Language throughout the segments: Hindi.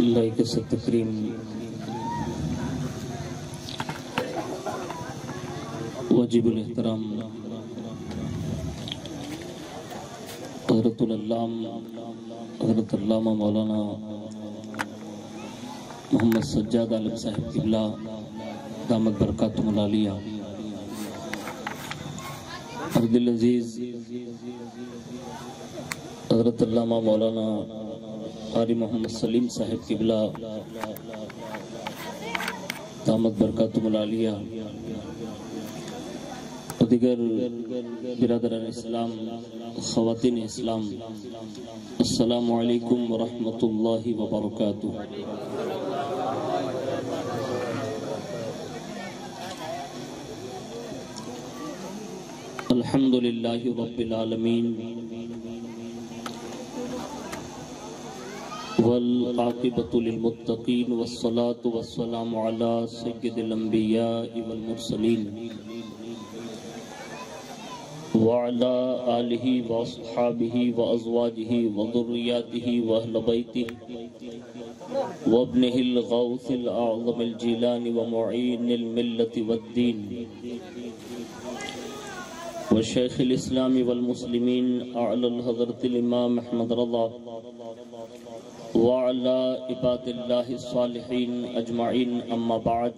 लाइक से तकरीम वाजिबुल एहतराम हज़रत अल्लामा मौलाना मोहम्मद सज्जाद आलम साहिब क़िबला दामत बरकातुहुल आलिया और दिल अजीज हज़रत अल्लामा मौलाना क़ारी मोहम्मद सलीम साहिब क़िबला दामत बरकातुहुल आलिया और दिगर बिरादरान इस्लाम ख़वातीन इस्लाम, अस्सलामु अलैकुम व रहमतुल्लाहि व बरकातुहू। अल्हम्दुलिल्लाहि रब्बिल आलमीन वल आक़िबतु लिल मुत्तक़ीन वस्सलातु वस्सलामु अला सय्यिदिल अंबियाइ वल मुरसलीन व अला आलिहि व अस्हाबिहि व अज़वाजिहि व ज़ुर्रिय्यतिहि व अहल बैतिहि व इब्निहिल गौसिल आज़मिल जीलानी व मुईनिल मिल्लति वद्दीन व शेखिल इस्लामी वल मुस्लिमीन अअलल हज़रतिल इमाम अहमद रज़ा व अला इबादिल्लाहि सालिहीन अजमईन, अम्मा बाद।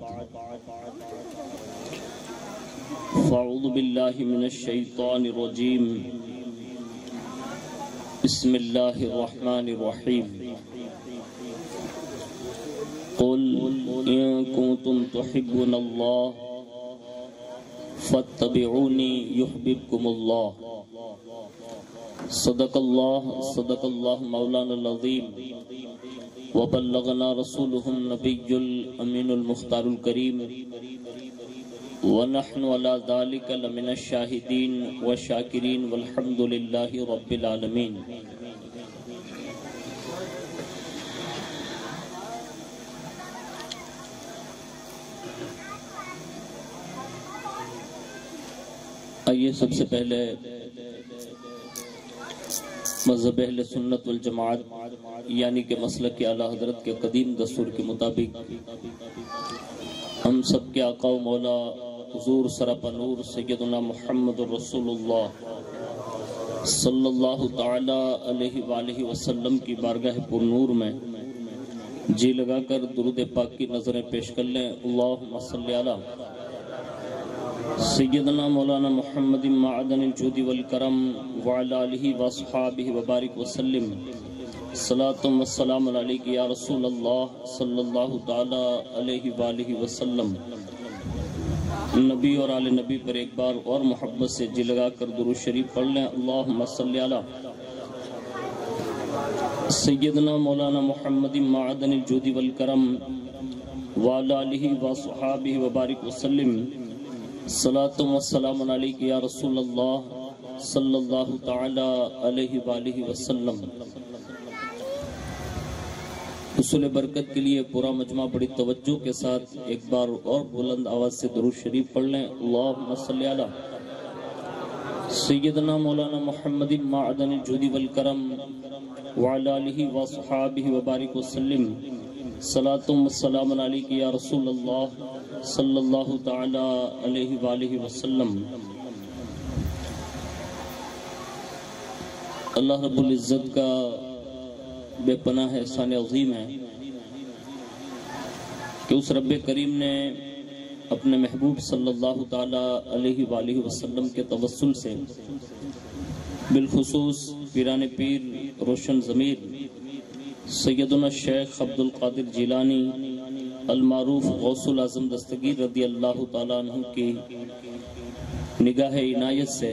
फ़अऊज़ु बिल्लाहि मिनश शैतानिर रजीम, बिस्मिल्लाहिर रहमानिर रहीम। क़ुल इन कुन्तुम तुहिब्बुनल्लाह फत्तबिऊनी युहब्बुकुमुल्लाह। सदक़ल्लाह मौलाना अज़ीम व बल्लगना रसूलुहुन नबियुल अमीनुल मुख्तारुल करीम व नहनु अला ज़ालिका लमिनश शाहिदीन व शाकिरीन वल्हम्दुलिल्लाहि रब्बिल आलमीन। आइए सबसे पहले मज़हब अहले सुन्नत वल जमाअत यानी कि मसलक के आला हज़रत के कदीम दस्तूर के मुताबिक हम सब के आका व मौला हुज़ूर सरापा नूर सय्यदुना मुहम्मदुर रसूलुल्लाह सल्लल्लाहु ताला अलैहि वालिहि वसल्लम की बारगाह पुरनूर में जी लगाकर दुरूद पाक की नज़रें पेश कर लें। अल्लाहुम्मा सल्लि अला सय्यदना मौलाना मुहम्मद माअदनिल जूदी वल करम व अला आलिहि व अस्हाबिहि व बारिक वसल्लिम। सलातुम व सलाम अलैका या रसूल अल्लाह सल्लल्लाहु ताला अलैहि वालिहि वसल्लम। नबी और आले नबी पर एक बार और मोहब्बत से जी लगा कर दुरूद शरीफ पढ़ लें। अल्लाहुम्मा सल्लि अला सय्यदना मौलाना मुहम्मद माअदनिल जूदी वल करम व अला आलिहि व अस्हाबिहि व बारिक वसल्लिम। सलातुम व सलाम अलैका या रसूल अल्लाह सल्लल्लाहु ताला अलैहि वालिहि वसल्लम। हुसूल बरकत के लिए पूरा मजमा बड़ी तवज्जो के साथ एक बार और बुलंद आवाज से दुरूद शरीफ पढ़ लें। अल्लाहुम्मा सल्लि अला सय्यदना मौलाना मुहम्मद माअदनिल जूदी वल करम व अला आलिहि व अस्हाबिहि व बारिक वसल्लिम। सलातुम व सलाम अलैका या रसूल अल्लाह सल्लल्लाहु ताला अलैहि वालिहि वसल्लम। अल्लाह रब्बुल इज़्ज़त का बेपनाह एहसान अज़ीम है कि उस रब्बे करीम ने अपने महबूब सल्लल्लाहु ताला अलैहि वालिहि वसल्लम के तवस्सुल से बिलखुसूस पीराने पीर रोशन ज़मीर सैयदुना शेख अब्दुल क़ादिर जिलानी अल-मारूफ गौसुल आज़म दस्तगीर रज़ी अल्लाह ताला अन्हु की निगाह इनायत से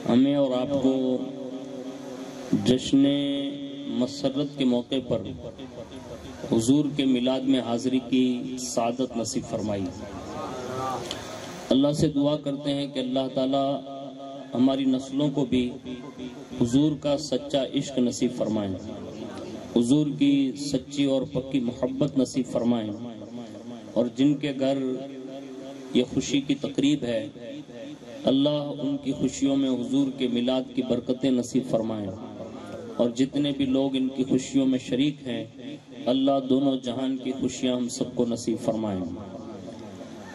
हमें और आपको जश्न मसरत के मौके पर हुजूर के मिलाद में हाज़िरी की सादत नसीब फरमाई। अल्लाह से दुआ करते हैं कि अल्लाह ताला हमारी नस्लों को भी हुजूर का सच्चा इश्क नसीब फरमाएं, हुजूर की सच्ची और पक्की मोहब्बत नसीब फरमाएं, और जिनके घर ये खुशी की तकरीब है अल्लाह उनकी खुशियों में हुजूर के मिलाद की बरकतें नसीब फरमाएं, और जितने भी लोग इनकी खुशियों में शरीक हैं अल्लाह दोनों जहान की खुशियाँ हम सबको नसीब फरमाएं।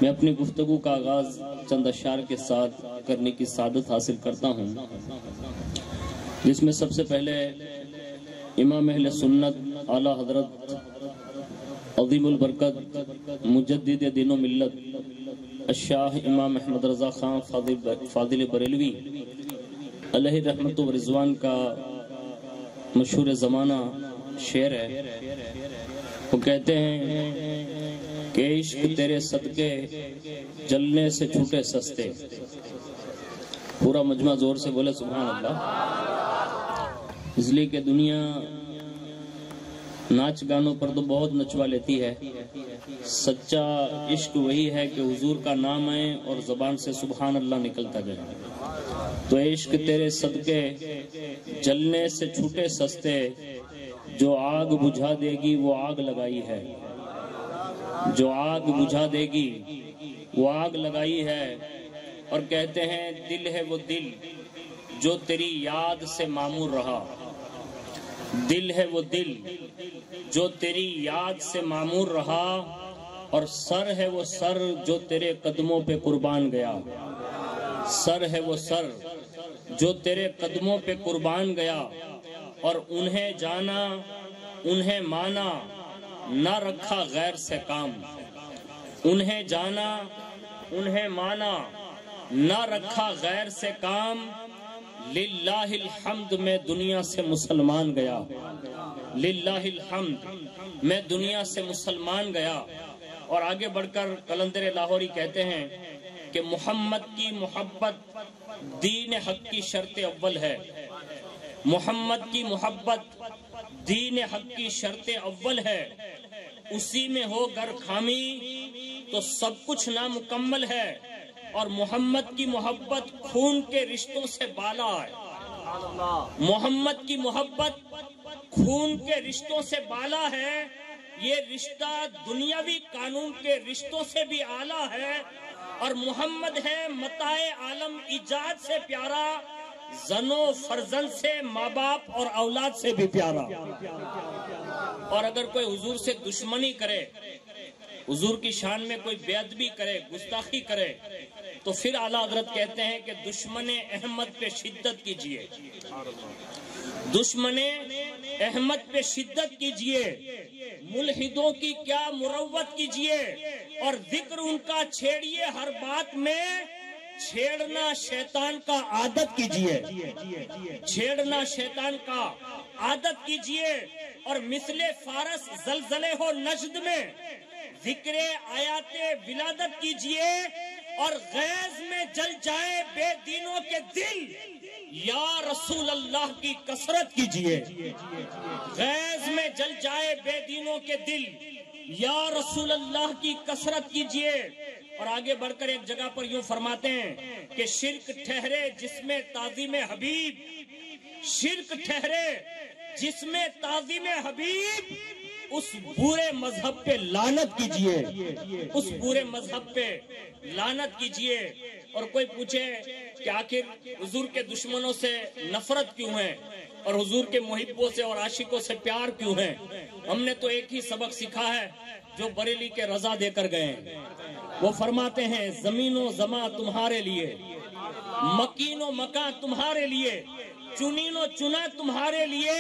मैं अपनी गुफ्तगू का आगाज़ चंद अशार के साथ करने की सादत हासिल करता हूँ, जिसमें सबसे पहले इमाम अहले सुन्नत आला हजरत अज़ीमुल बरकत मुजद्दिद दीन मिल्लत अशाह इमाम अहमद रज़ा खान फादिल बरेलवी अलैहि रहमत व रिज़वान का मशहूर ज़माना शेर है। वो कहते हैं कि इश्क तेरे सदके जलने से छूटे सस्ते। पूरा मजमा जोर से बोले सुभान अल्लाह। इसलिए कि दुनिया नाच गानों पर तो बहुत नचवा लेती है, सच्चा इश्क वही है कि हुजूर का नाम आए और ज़बान से सुभान अल्लाह निकलता जाए। तो इश्क तेरे सदके जलने से छूटे सस्ते, जो आग बुझा देगी वो आग लगाई है, जो आग बुझा देगी वो आग लगाई है। और कहते हैं दिल है वो दिल जो तेरी याद से मामूर रहा, दिल है वो दिल जो तेरी याद से मामूर रहा, और सर है वो सर जो तेरे कदमों पे कुर्बान गया, सर है वो सर जो तेरे कदमों पे कुर्बान गया। और उन्हें जाना उन्हें माना ना रखा गैर से काम, उन्हें जाना उन्हें माना ना रखा गैर से काम। लिल्लाहिल हम्द मैं दुनिया से मुसलमान गया, लिल्लाहिल हम्द मैं दुनिया से मुसलमान गया। और आगे बढ़कर कलंदर लाहौरी कहते हैं कि मोहम्मद की मोहब्बत दीन हक की शर्त अव्वल है, मोहम्मद की मोहब्बत दीन हक की शर्त अव्वल है। उसी में हो गर खामी तो सब कुछ नामुकम्मल है। और मोहम्मद की मोहब्बत खून के रिश्तों से बाला है, मोहम्मद की मोहब्बत खून के रिश्तों से बाला है। ये रिश्ता दुनियावी कानून के रिश्तों से भी आला है। और मोहम्मद है मताए आलम इजाद से प्यारा, जनो फर्जन से, माँ बाप और औलाद से भी प्यारा। और अगर कोई हुजूर से दुश्मनी करे, हुजूर की शान में कोई बेअदबी करे, गुस्ताखी करे, तो फिर आला हजरत कहते हैं कि दुश्मने अहमद पे शिद्दत कीजिए, दुश्मने अहमद पे शिद्दत कीजिए, मुल्हिदों की क्या मुरव्वत कीजिए, और जिक्र उनका छेड़िए हर बात में, छेड़ना शैतान का आदत कीजिए, छेड़ना शैतान का आदत कीजिए। और मिसले फारस जलजले हो नजद में जिक्र आयाते विलादत कीजिए, और गैज में जल जाए बेदीनों के दिल, या रसूल अल्लाह की कसरत कीजिए। गैज में जल जाए बेदीनों के दिल, या रसूल अल्लाह की कसरत कीजिए। और आगे बढ़कर एक जगह पर यूं फरमाते हैं कि शिर्क ठहरे जिसमें ताज़ीम हबीब, शिर्क ठहरे जिसमें ताज़ीम हबीब, उस बुरे मजहब पे लानत कीजिए, उस बुरे मजहब पे लानत कीजिए। और कोई पूछे कि आखिर हुजूर के दुश्मनों से नफरत क्यों है और हुजूर के मुहिब्बों से और आशिकों से प्यार क्यों है? हमने तो एक ही सबक सीखा है जो बरेली के रजा देकर गए। वो फरमाते हैं जमीनो जमा तुम्हारे लिए, मकीनो मका तुम्हारे लिए, चुनीनो चुना तुम्हारे लिए,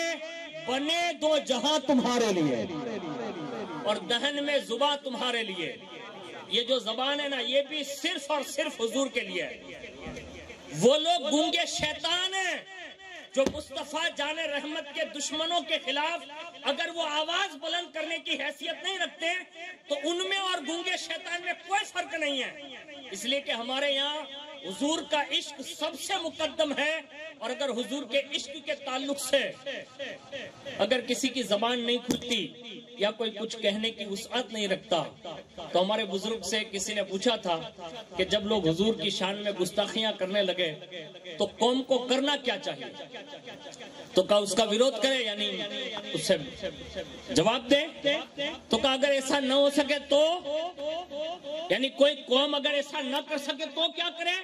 बने दो जहां तुम्हारे लिए, और दहन में जुबा तुम्हारे लिए। ये जो जबान है ना, ये भी सिर्फ और सिर्फ हुजूर के लिए है। वो लोग गूंगे शैतान हैं जो मुस्तफा जाने रहमत के दुश्मनों के खिलाफ अगर वो आवाज बुलंद करने की हैसियत नहीं रखते तो उनमें और गूंगे शैतान में कोई फर्क नहीं है। इसलिए कि हमारे यहाँ हुजूर का इश्क सबसे मुकद्दम है। और अगर हुजूर के इश्क के ताल्लुक से अगर किसी की जबान नहीं खुलती या कोई कुछ कहने की वुसअत नहीं रखता, तो हमारे बुजुर्ग से किसी ने पूछा था कि जब लोग हुजूर की शान में गुस्ताखियां करने लगे तो कौम को करना क्या चाहिए? तो कहा उसका विरोध करे, यानी उससे जवाब दे। तो कहा अगर ऐसा न हो सके तो, यानी कोई कौम अगर ऐसा न कर सके तो क्या करे?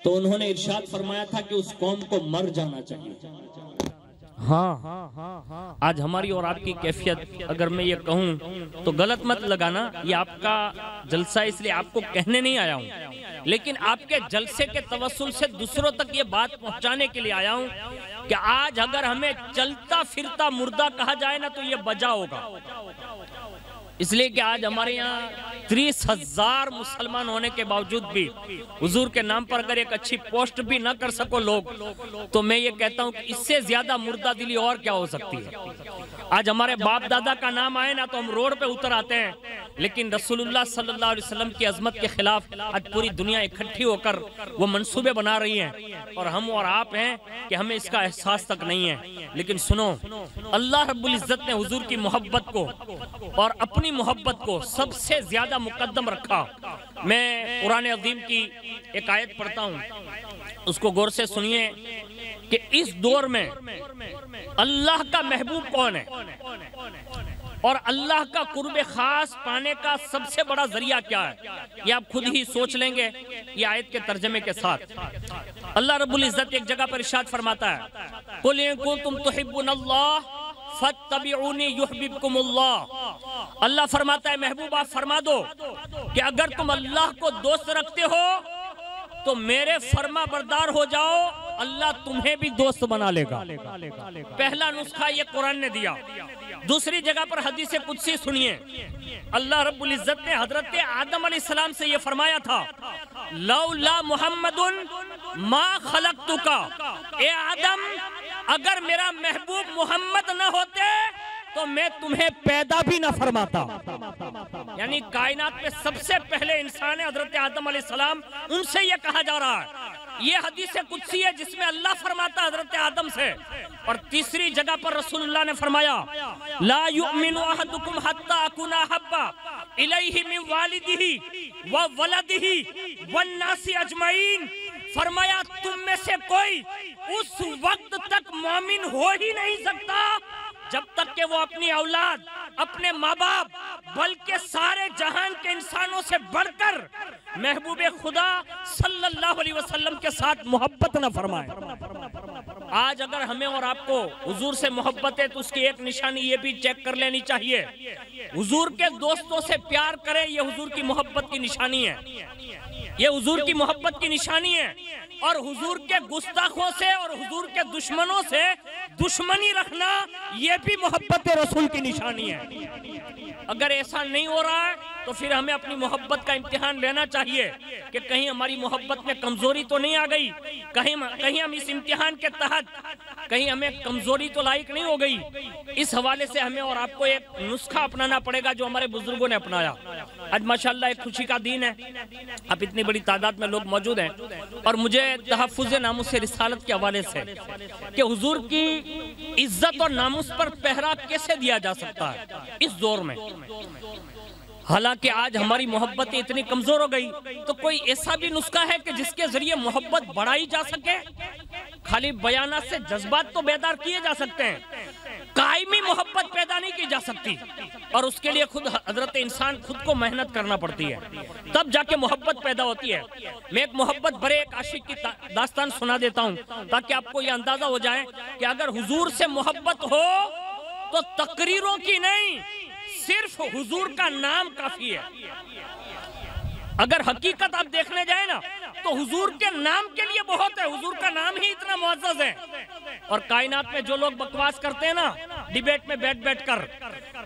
तो उन्होंने इरशाद फरमाया था कि उस कौम को मर जाना चाहिए। हाँ, आज हमारी और आपकी कैफियत अगर मैं ये कहूँ तो गलत मत लगाना, ये आपका जलसा इसलिए आपको कहने नहीं आया हूँ, लेकिन आपके जलसे के तवस्सुल से दूसरों तक ये बात पहुँचाने के लिए आया हूँ कि आज अगर हमें चलता फिरता मुर्दा कहा जाए ना तो ये बजा होगा। इसलिए कि आज हमारे यहाँ 30,000 मुसलमान होने के बावजूद भी हुजूर के नाम पर अगर एक अच्छी पोस्ट भी न कर सको लोग, तो मैं ये कहता हूँ कि इससे ज्यादा मुर्दा दिली और क्या हो सकती है। आज हमारे बाप दादा का नाम आए ना तो हम रोड पे उतर आते हैं, लेकिन रसूलुल्लाह सल्लल्लाहु अलैहि वसल्लम की अजमत के खिलाफ आज पूरी दुनिया इकट्ठी होकर वो मंसूबे बना रही है, और हम और आप हैं कि हमें इसका एहसास तक नहीं है। लेकिन सुनो, अल्लाह रब्बुल इज्जत ने हुजूर की मोहब्बत को और अपनी मोहब्बत को सबसे ज्यादा मुकद्दम रखा। मैं कुरान अज़ीम की एक आयत पढ़ता हूँ, उसको गौर से सुनिए कि इस दौर में अल्लाह का महबूब कौन है और अल्लाह का कुर्ब खास पाने का सबसे बड़ा जरिया क्या है, ये आप खुद ही सोच लेंगे ये आयत के तर्जमे के साथ। अल्लाह रब्बुल इज्जत एक जगह पर इरशाद फरमाता है, कुल इन कुंतुम तुहिब्बुनल्लाह फत्तबिऊनी युहब्बिबकुमुल्लाह। अल्लाह फरमाता है महबूब आप फरमा दो कि अगर तुम अल्लाह को दोस्त रखते हो तो मेरे फरमा बरदार हो जाओ, अल्लाह तुम्हें भी दोस्त बना लेगा। पहला नुस्खा ये कुरान ने दिया। दूसरी जगह पर हदीस कुदसी सुनिए, अल्लाह रब्बुल इज्जत ने हजरत आदम अलैहिस्सलाम से ये फरमाया था, लौला मुहम्मदुन मा खलक़तुका। ए आदम, अगर मेरा महबूब मोहम्मद न होते तो मैं तुम्हें पैदा भी न फरमाता। यानी कायनात में सबसे पहले इंसान है हजरत आदम अलैहिस्सलाम, उनसे ये कहा जा रहा है। ये हदीस कुदसी है जिसमें अल्लाह फरमाता है हजरत आदम से। और तीसरी जगह पर रसूलुल्लाह ने फरमाया, ला युमिनु अहदुकुम हत्ता अकुना हब्बा इलैहि मिन वालिदिही व वलदिही वन नासी अजमईन। फरमाया तुम में से कोई उस वक्त तक मोमिन हो ही नहीं सकता जब तक कि वो अपनी औलाद, अपने माँ बाप, बल्कि सारे जहान के इंसानों से बढ़कर महबूबे खुदा सल्लल्लाहु अलैहि वसल्लम के साथ मोहब्बत न फरमाए। आज अगर हमें और आपको हुजूर से मोहब्बत है तो उसकी एक निशानी ये भी चेक कर लेनी चाहिए, हुजूर के दोस्तों से प्यार करें, ये हुजूर की मोहब्बत की निशानी है, ये हुजूर की मोहब्बत की निशानी है। और हुजूर के गुस्ताखों से और हुजूर के दुश्मनों से दुश्मनी रखना ये भी मोहब्बत रसूल की निशानी है। अगर ऐसा नहीं हो रहा है तो फिर हमें अपनी मोहब्बत का इम्तिहान लेना चाहिए कि कहीं हमारी मोहब्बत में कमजोरी तो नहीं आ गई, कहीं हम इस इम्तिहान के तहत कहीं हमें कमजोरी तो लायक नहीं हो गई। इस हवाले से हमें और आपको एक नुस्खा अपनाना पड़ेगा जो हमारे बुजुर्गों ने अपनाया। आज माशाल्लाह एक खुशी का दिन है, अब इतनी बड़ी तादाद में लोग मौजूद हैं, और मुझे तहफ़्फ़ुज़ नामुस रिसालत के हवाले से कि हुजूर की इज्जत और नामुस पर पहरा कैसे दिया जा सकता है इस दौर में। हालांकि आज हमारी मोहब्बतें इतनी कमजोर हो गई, तो कोई ऐसा भी नुस्खा है कि जिसके जरिए मोहब्बत बढ़ाई जा सके? खाली बयाना से जज्बात तो बेदार किए जा सकते हैं, कायमी मोहब्बत पैदा नहीं की जा सकती, और उसके लिए खुद हजरत इंसान खुद को मेहनत करना पड़ती है, तब जाके मोहब्बत पैदा होती है। मैं एक मोहब्बत भरे एक आशिक की दास्तान सुना देता हूँ ताकि आपको ये अंदाजा हो जाए कि अगर हुजूर से मोहब्बत हो तो तकरीरों की नहीं, सिर्फ हुजूर का नाम काफी है। अगर हकीकत आप देखने जाए ना तो हुजूर के नाम के लिए बहुत है, हुजूर का नाम ही इतना मुअज़्ज़ज़ है। और कायनात में जो लोग बकवास करते हैं ना डिबेट में बैठ कर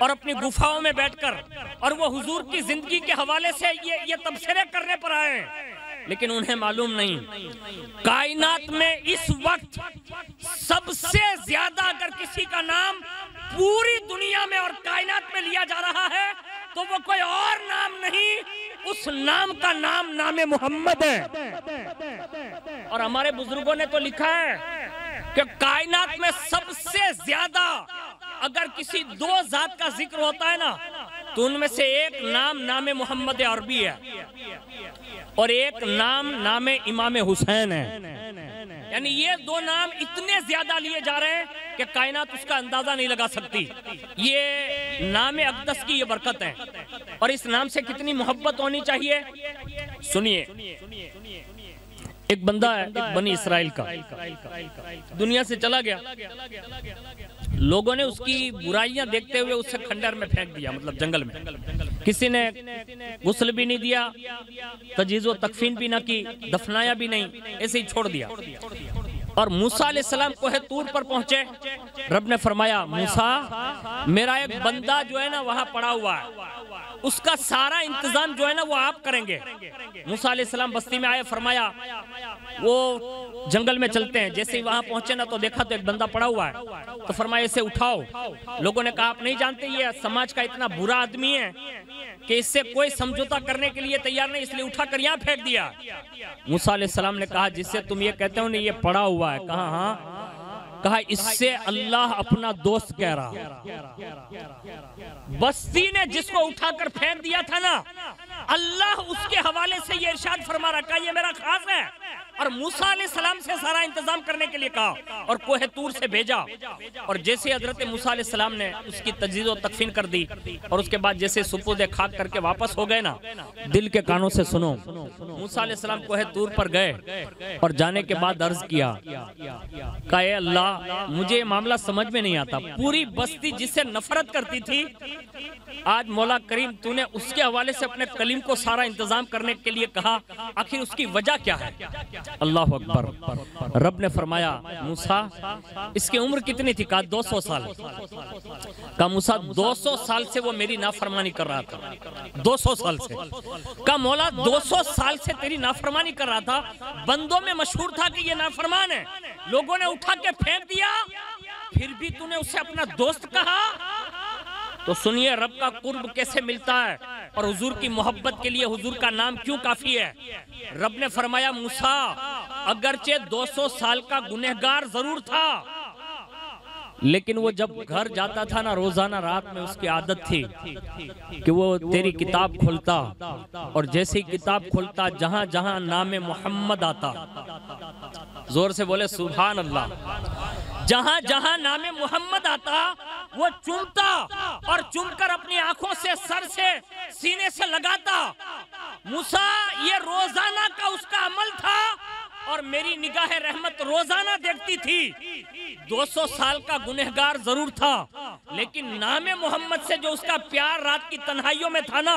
और अपनी गुफाओं में बैठकर, और वो हुजूर की जिंदगी के हवाले से ये तबसरे करने पर आए हैं, लेकिन उन्हें मालूम नहीं कायनात में इस वक्त सबसे ज्यादा अगर किसी का नाम पूरी दुनिया में और कायनात में लिया जा रहा है तो वो कोई और नाम नहीं, उस नाम का नाम नामे मोहम्मद है। और हमारे बुजुर्गों ने तो लिखा है कि कायनात में सबसे ज्यादा अगर किसी दो जात का जिक्र होता है ना तो उनमें से एक नाम नामे मोहम्मद अरबी है और एक नाम नामे इमाम हुसैन है। यानी ये दो नाम इतने ज्यादा लिए जा रहे हैं कि कायनात उसका अंदाजा नहीं लगा सकती। ये नाम अक़दस की ये बरकत है, और इस नाम से कितनी मोहब्बत होनी चाहिए सुनिए। एक बंदा है, एक बनी इसराइल का, दुनिया से चला गया। लोगों ने उसकी बुराइयां देखते हुए उससे खंडर में फेंक दिया, मतलब जंगल में। किसी ने गुस्ल भी नहीं दिया, तजीज़ो तकफीन भी ना की, दफनाया भी नहीं, ऐसे ही छोड़ दिया। और मूसा अलैहिस्सलाम कोहे तूर पर पहुंचे। रब ने फरमाया, मूसा मेरा एक बंदा जो है ना वहां पड़ा हुआ है, उसका सारा इंतजाम जो है ना वो आप करेंगे। मूसा अलैहिस्सलाम बस्ती में आए, फरमाया वो जंगल में चलते हैं। जैसे ही वहां पहुंचे ना तो देखा तो एक बंदा पड़ा हुआ है, तो फरमाया इसे उठाओ। लोगों ने कहा आप नहीं जानते ये समाज का इतना बुरा आदमी है कि इससे कोई समझौता करने के लिए तैयार नहीं, इसलिए उठाकर यहाँ फेंक दिया। मूसा अलैहिस्सलाम ने कहा जिससे तुम ये कहते हो ना ये पड़ा हुआ है, कहा हाँ, कहा इससे अल्लाह अपना दोस्त कह रहा। बस्ती ने जिसको उठाकर फेंक दिया था ना, अल्लाह उसके हवाले से ये इरशाद फरमा रखा ये मेरा खास है। और मूसा अलैहिस्सलाम से सारा इंतजाम करने के लिए कहा और कोहे तूर से भेजा। और जैसे हजरत मूसा अलैहिस्सलाम ने उसकी तजदीद और तकफीन कर दी और उसके बाद जैसे सुपुर्द खाक करके वापस हो गए ना, दिल के कानों से सुनो, मूसा अलैहिस्सलाम कोहे तूर पर गए और जाने के बाद अर्ज किया, कहा ए अल्लाह मुझे ये मामला समझ में नहीं आता, पूरी बस्ती जिससे नफरत करती थी आज मौला करीम तूने उसके हवाले से अपने कलीम को सारा इंतजाम करने के लिए कहा, आखिर उसकी वजह क्या है? अल्लाह अकबर। रब ने फरमाया मूसा इसकी उम्र कितनी थी? कहा 200 साल। कहा मूसा 200 साल से वो मेरी नाफरमानी कर रहा था, 200 साल से। कहा मौला 200 साल से तेरी नाफरमानी कर रहा था, बंदों में मशहूर था कि ये नाफरमान है, लोगों ने उठा के फेंक दिया, फिर भी तूने उसे अपना दोस्त कहा। तो सुनिए रब का कुर्ब कैसे मिलता है और हुजूर की मोहब्बत के लिए हुजूर का नाम क्यों काफी है। रब ने फरमाया मूसा अगरचे 200 साल का गुनहगार जरूर था, लेकिन वो जब घर जाता था ना रोजाना रात में उसकी आदत थी कि वो तेरी किताब खोलता और जैसे ही किताब खोलता जहां जहां नामे मोहम्मद आता, जोर से बोले सुभान अल्लाह, जहां जहां नामे मोहम्मद आता वो चूमता और चूमकर अपनी आंखों से सर से सीने से लगाता। मूसा ये रोजाना का उसका अमल था और मेरी निगाह रहमत रोजाना देखती थी। 200 साल का गुनहगार जरूर था, लेकिन नामे मोहम्मद से जो उसका प्यार रात की तन्हाइयों में था ना,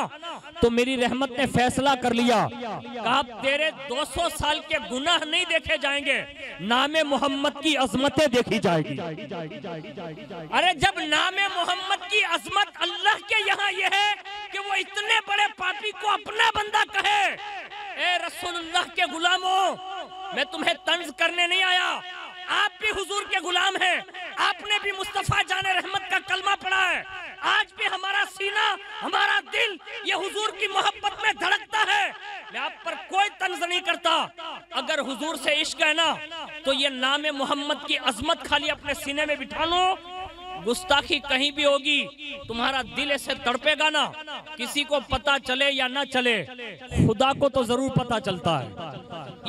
तो मेरी रहमत ने फैसला कर लिया, कहा तेरे 200 साल के गुनाह नहीं देखे जाएंगे, नामे मोहम्मद की अजमतें देखी जाएगी। अरे जब नामे मोहम्मद की अजमत अल्लाह के यहाँ ये है कि वो इतने बड़े पापी को अपना बंदा कहे, ए रसूलुल्लाह के गुलामों मैं तुम्हें तंज करने नहीं आया, आप भी हुजूर के गुलाम हैं, आपने भी मुस्तफा जाने रहमत का कलमा पढ़ा है, आज भी हमारा सीना हमारा दिल ये हुजूर की मोहब्बत में धड़कता है। मैं आप पर कोई तंज नहीं करता, अगर हुजूर से इश्क है ना तो ये नामे मोहम्मद की अजमत खाली अपने सीने में बिठा लो, गुस्ताखी कहीं भी होगी तुम्हारा दिल ऐसे तड़पेगा ना, किसी को पता चले या ना चले खुदा को तो जरूर पता चलता है।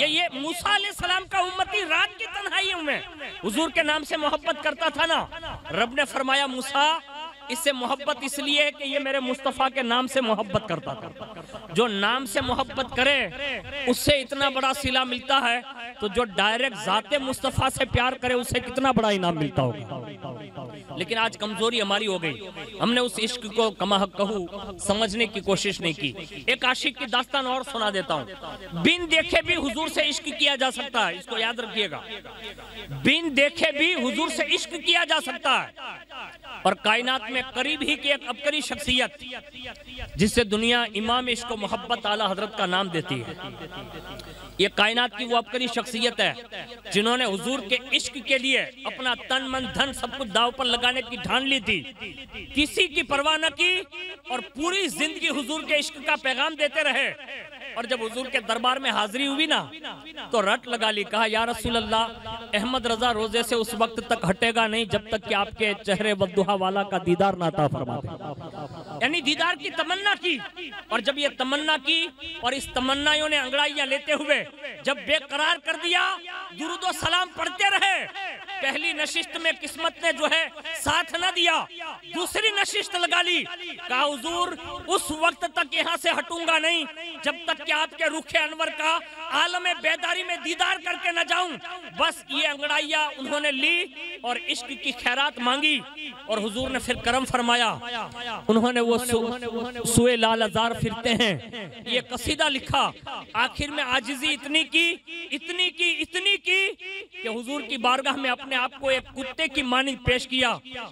ये मूसा अलैहिस्सलाम का उम्मती रात की तन्हाइयों में हुजूर के नाम से मोहब्बत करता था ना, रब ने फरमाया मूसा इससे मोहब्बत इसलिए है कि ये मेरे मुस्तफ़ा के नाम से मोहब्बत करता था। जो नाम से मोहब्बत करे उससे इतना बड़ा सिला मिलता है, तो जो डायरेक्ट जाते मुस्तफ़ा से प्यार करे उससे कितना बड़ा इनाम मिलता होगा। लेकिन आज कमजोरी हमारी हो गई, हमने उस इश्क को कमा हक कहूँ समझने की कोशिश नहीं की। एक आशिक की दास्तान और सुना देता हूँ। बिन देखे भी हुजूर से इश्क किया जा सकता है, इसको याद रखिएगा, बिन देखे भी हुजूर से इश्क किया जा सकता है। और कायनात में करीब ही की एक अबकरी शख्सियत जिससे दुनिया इमाम इश्क व मोहब्बत आला हजरत का नाम देती है, ये कायनात की वो अबकरी शख्सियत है जिन्होंने हुजूर के इश्क के लिए अपना तन मन धन सब कुछ दाव पर लगाने की ठान ली थी, किसी की परवाह न की और पूरी जिंदगी हुजूर के इश्क का पैगाम देते रहे। और जब हुजूर के दरबार में हाजिरी हुई ना तो रट लगा ली, कहा या रसूल अल्लाह अहमद रजा रोजे से उस वक्त तक हटेगा नहीं जब तक कि आपके चेहरे वद्दुहा वाला का दीदार ना अता फरमा दे। यानी दीदार की तमन्ना की, और जब ये तमन्ना की और इस तमन्नाओं ने अंगड़ाइयां लेते हुए जब बेकरार कर दिया, दुरूद व सलाम पढ़ते रहे। पहली नशिस्त में किस्मत ने जो है साथ न दिया, दूसरी नशिस्त लगा ली, कहा हुजूर उस वक्त तक यहाँ से हटूंगा नहीं जब तक कि आपके रुखे अनवर का आलम बेदारी में दीदार करके न जाऊं। बस ये अंगड़ाइयां उन्होंने ली और इश्क की खैरात मांगी और हुजूर ने फिर करम फरमाया। उन्होंने वो सुए लाल अजार फिरते हैं ये कसीदा लिखा। आखिर में आजिजी इतनी की कि हुजूर की बारगाह में अपने आप को एक कुत्ते की मानिंद पेश किया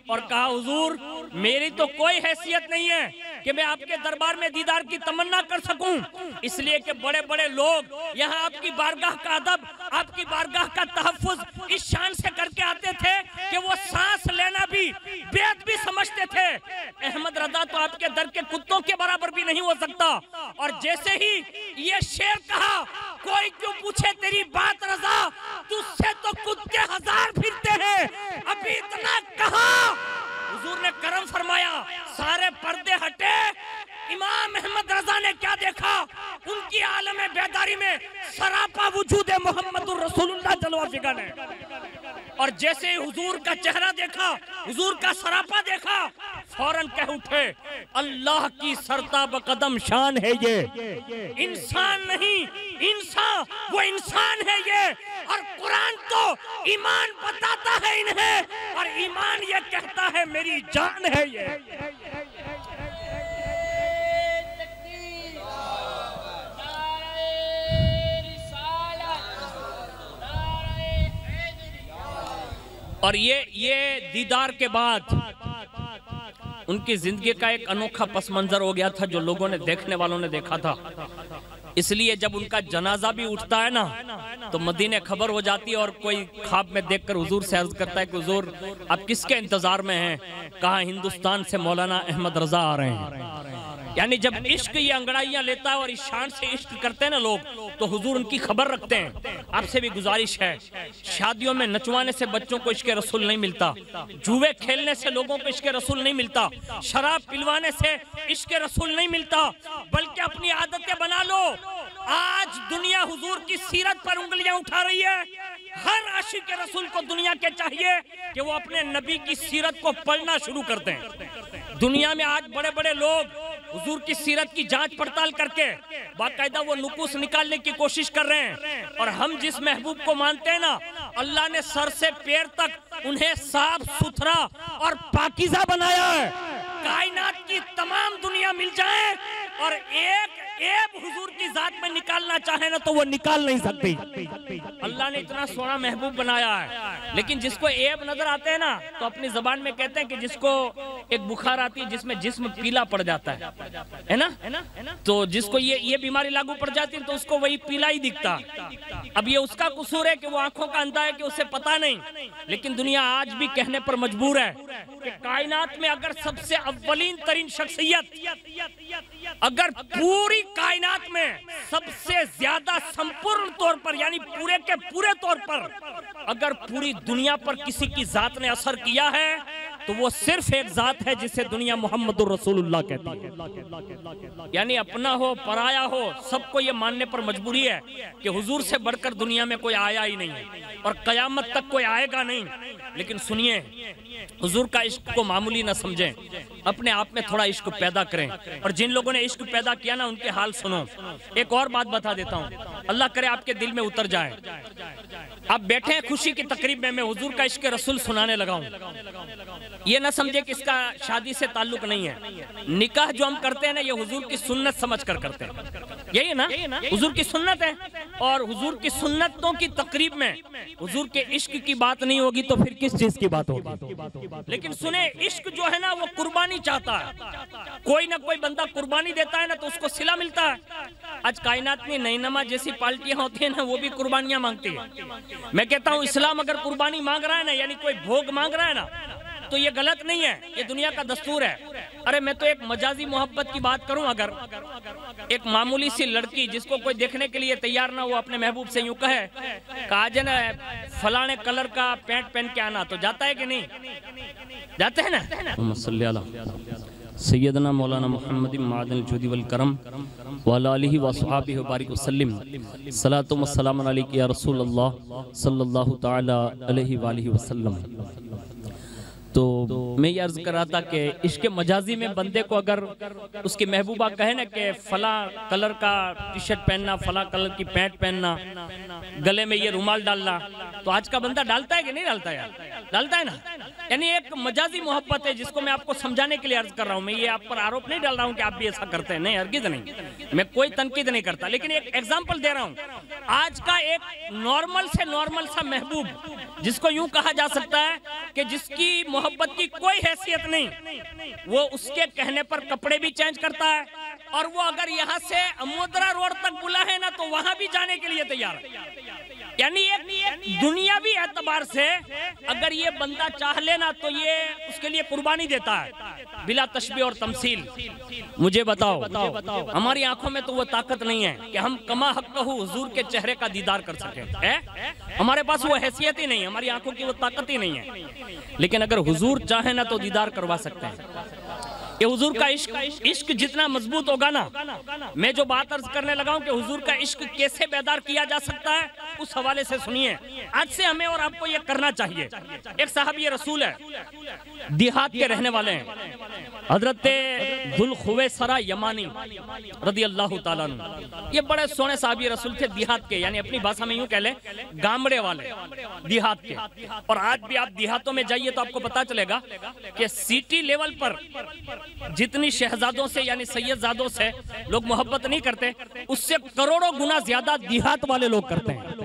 और कहा, हुजूर मेरी तो कोई हैसियत नहीं है कि मैं आपके दरबार में दीदार की तमन्ना कर सकूं, इसलिए कि बड़े बड़े लोग यहाँ आपकी बारगाह का अदब, आपकी बारगाह का तहफ्फुज इस शान से करके आते थे कि वो सांस लेना भी बेअदबी समझते थे। अहमद रजा तो आपके दर के कुत्तों के बराबर भी नहीं हो सकता। और जैसे ही ये शेर कहा, कोई क्यों पूछे तेरी बात रजा, तुझसे तो कुत्ते हजार फिरते हैं, अभी इतना कहा। हुजूर ने करम फरमाया, सारे पर्दे हटे। इमाम अहमद रजा ने क्या देखा? उनकी आलम बेदारी में सरापा वजूद मोहम्मदुर रसूलुल्लाह जलवा फिगा ने। और जैसे ही हुजूर का चेहरा देखा, हुजूर का सरापा देखा, फौरन कह उठे, अल्लाह की सरताब कदम शान है ये, इंसान नहीं इंसान, वो इंसान है ये। और कुरान तो ईमान बताता है इन्हें, और ईमान ये कहता है मेरी जान है ये। और ये दीदार के बाद उनकी जिंदगी का एक अनोखा पस मंजर हो गया था जो लोगों ने, देखने वालों ने देखा था। इसलिए जब उनका जनाजा भी उठता है ना, तो मदीने खबर हो जाती है और कोई ख्वाब में देखकर हुजूर से अर्ज करता है कि हुजूर आप किसके इंतजार में हैं? कहा, हिंदुस्तान से मौलाना अहमद रजा आ रहे हैं। यानी जब इश्क ये अंगड़ाइयां लेता है और इस शान से इश्क करते हैं ना लोग, तो हुजूर उनकी खबर रखते हैं। आपसे भी गुजारिश है, शादियों में नचवाने से बच्चों को इश्क रसूल नहीं मिलता, जुए खेलने से लोगों को इश्क रसूल नहीं मिलता, शराब पिलवाने से इश्क रसूल नहीं मिलता, बल्कि अपनी आदतें बना लो। आज दुनिया हुजूर की सीरत पर उंगलियां उठा रही है। हर आशिक रसूल को दुनिया के चाहिए कि वो अपने नबी की सीरत को पढ़ना शुरू कर दें। दुनिया में आज बड़े बड़े लोग हुजूर की सीरत की जांच पड़ताल करके बाकायदा वो नुकूस निकालने की कोशिश कर रहे हैं। और हम जिस महबूब को मानते हैं ना, अल्लाह ने सर से पैर तक उन्हें साफ सुथरा और पाकीज़ा बनाया है। कायनात की तमाम दुनिया मिल जाए और एक ऐब हुजूर की जात में निकालना चाहे ना, तो वो निकाल नहीं सकती। अल्लाह ने इतना सोना महबूब बनाया है। लेकिन जिसको ऐब नजर आते हैं ना, तो अपनी जबान में कहते हैं कि जिसको एक बुखार आती है जिसमें जिस्म पीला पड़ जाता है ना, तो जिसको ये बीमारी लागू पड़ जाती है तो उसको वही पीला ही दिखता। अब ये उसका कसूर है कि वो आंखों का अंधा है कि उसे पता नहीं। लेकिन दुनिया आज भी कहने पर मजबूर है कि कायनात में अगर सबसे अव्वलीन तरीन शख्सियत, अगर पूरी कायनात में सबसे ज्यादा संपूर्ण तौर पर, यानी पूरे के पूरे तौर पर अगर पूरी दुनिया पर किसी की जात ने असर किया है, तो वो सिर्फ एक जात है जिसे दुनिया मोहम्मदुर रसूलुल्लाह कहती है। यानी अपना हो पराया हो, सबको ये मानने पर मजबूरी है कि हुजूर से बढ़कर दुनिया में कोई आया ही नहीं है और कयामत तक कोई आएगा नहीं। लेकिन सुनिए, हुजूर का इश्क को मामूली न समझें, अपने आप में थोड़ा इश्क पैदा करें। और जिन लोगों ने इश्क पैदा किया ना, उनके हाल सुनो। एक और बात बता देता हूँ, अल्लाह करे आपके दिल में उतर जाए। आप बैठे हैं खुशी की तकरीब में, मैं हुजूर का इश्क रसूल सुनाने लगा हूँ। ये ना समझे कि इसका शादी से ताल्लुक नहीं है। निकाह जो हम करते हैं ना, ये हुजूर की सुन्नत समझ कर करते हैं। यही है ना, हुजूर की सुन्नत है। और हुजूर की सुन्नतों की तकरीब में हुजूर के इश्क की बात नहीं होगी तो फिर किस चीज की बात होगी? लेकिन सुने, इश्क जो है ना वो कुर्बानी चाहता है। कोई ना कोई बंदा कुर्बानी देता है ना, तो उसको सिला मिलता है। आज कायनात में नईनमा जैसी पार्टियां होती है ना, वो भी कुर्बानियां मांगती है। मैं कहता हूँ, इस्लाम अगर कुर्बानी मांग रहा है ना, यानी कोई भोग मांग रहा है ना, तो ये गलत नहीं है, ये दुनिया का दस्तूर है। अरे मैं तो एक मजाजी मोहब्बत की बात करूं, अगर एक मामूली सी लड़की जिसको कोई देखने के लिए तैयार ना हो, अपने महबूब से यूं कहे, काजन फलाने कलर का पैंट पहन के आना, तो जाता है कि नहीं? जाते हैं ना। सैयदना मौलाना मुहम्मद मादन जुदी वल करम वाला आलिहि व अस्हाबिहि व बारिक वसल्लम, सलातो व सलाम अलैका या रसूल अल्लाह सल्लल्लाहु तआला अलैहि व आलिहि वसल्लम। तो मैं ये अर्ज कर रहा था कि इश्क मजाजी में बंदे को अगर उसकी महबूबा कहे ना कि फला कलर का टी शर्ट पहनना, फला कलर की पैंट पहनना, गले में ये रुमाल डालना, तो आज का बंदा डालता है कि नहीं डालता है यार? डालता है ना। यानी एक मजाजी मोहब्बत है जिसको मैं आपको समझाने के लिए अर्ज कर रहा हूँ। मैं ये आप पर आरोप नहीं डाल रहा हूँ कि आप भी ऐसा करते हैं, नहीं, हरगिज़ नहीं, मैं कोई तनकीद नहीं करता, लेकिन एक एग्जाम्पल दे रहा हूँ। आज का एक नॉर्मल से नॉर्मल सा महबूब, जिसको यूं कहा जा सकता है कि जिसकी मोहब्बत की कोई हैसियत नहीं, वो उसके कहने पर कपड़े भी चेंज करता है, और वो अगर यहाँ से अमोदरा रोड तक बुला है ना तो वहां भी जाने के लिए तैयार है। यानी एक दुनियावी एतबार से अगर ये बंदा चाह लेना तो ये उसके लिए कुर्बानी देता है बिला तशबीह और तमसील। मुझे बताओ हमारी आंखों में तो वो ताकत नहीं है कि हम कमा हक़्क़हू हुजूर के चेहरे का दीदार कर सके, हमारे पास वो हैसियत ही नहीं है, हमारी आंखों की वो ताकत ही नहीं है। लेकिन अगर हुजूर चाहे ना तो दीदार करवा सकते हैं। ये हुजूर का इश्क जितना मजबूत होगा ना, मैं जो बात अर्ज करने लगा हूं कि हुजूर का इश्क कैसे बेदार किया जा सकता है, उस हवाले से सुनिए। आज से हमें और आपको ये करना चाहिए। एक साहबी रसूल है, देहात के रहने वाले हैं, हजरत जुल खुवैसरा यमानी रदी अल्लाह ताला अन्हु। ये बड़े सोने साहबी रसूल थे, देहात के, यानी अपनी भाषा में यूं कह लें गामड़े वाले, देहात के। और आज भी आप देहातों में जाइए तो आपको पता चलेगा कि सिटी लेवल पर जितनी शहजादों से यानी सैयदजादों से लोग मोहब्बत नहीं करते, उससे करोड़ों गुना ज्यादा देहात वाले लोग करते हैं।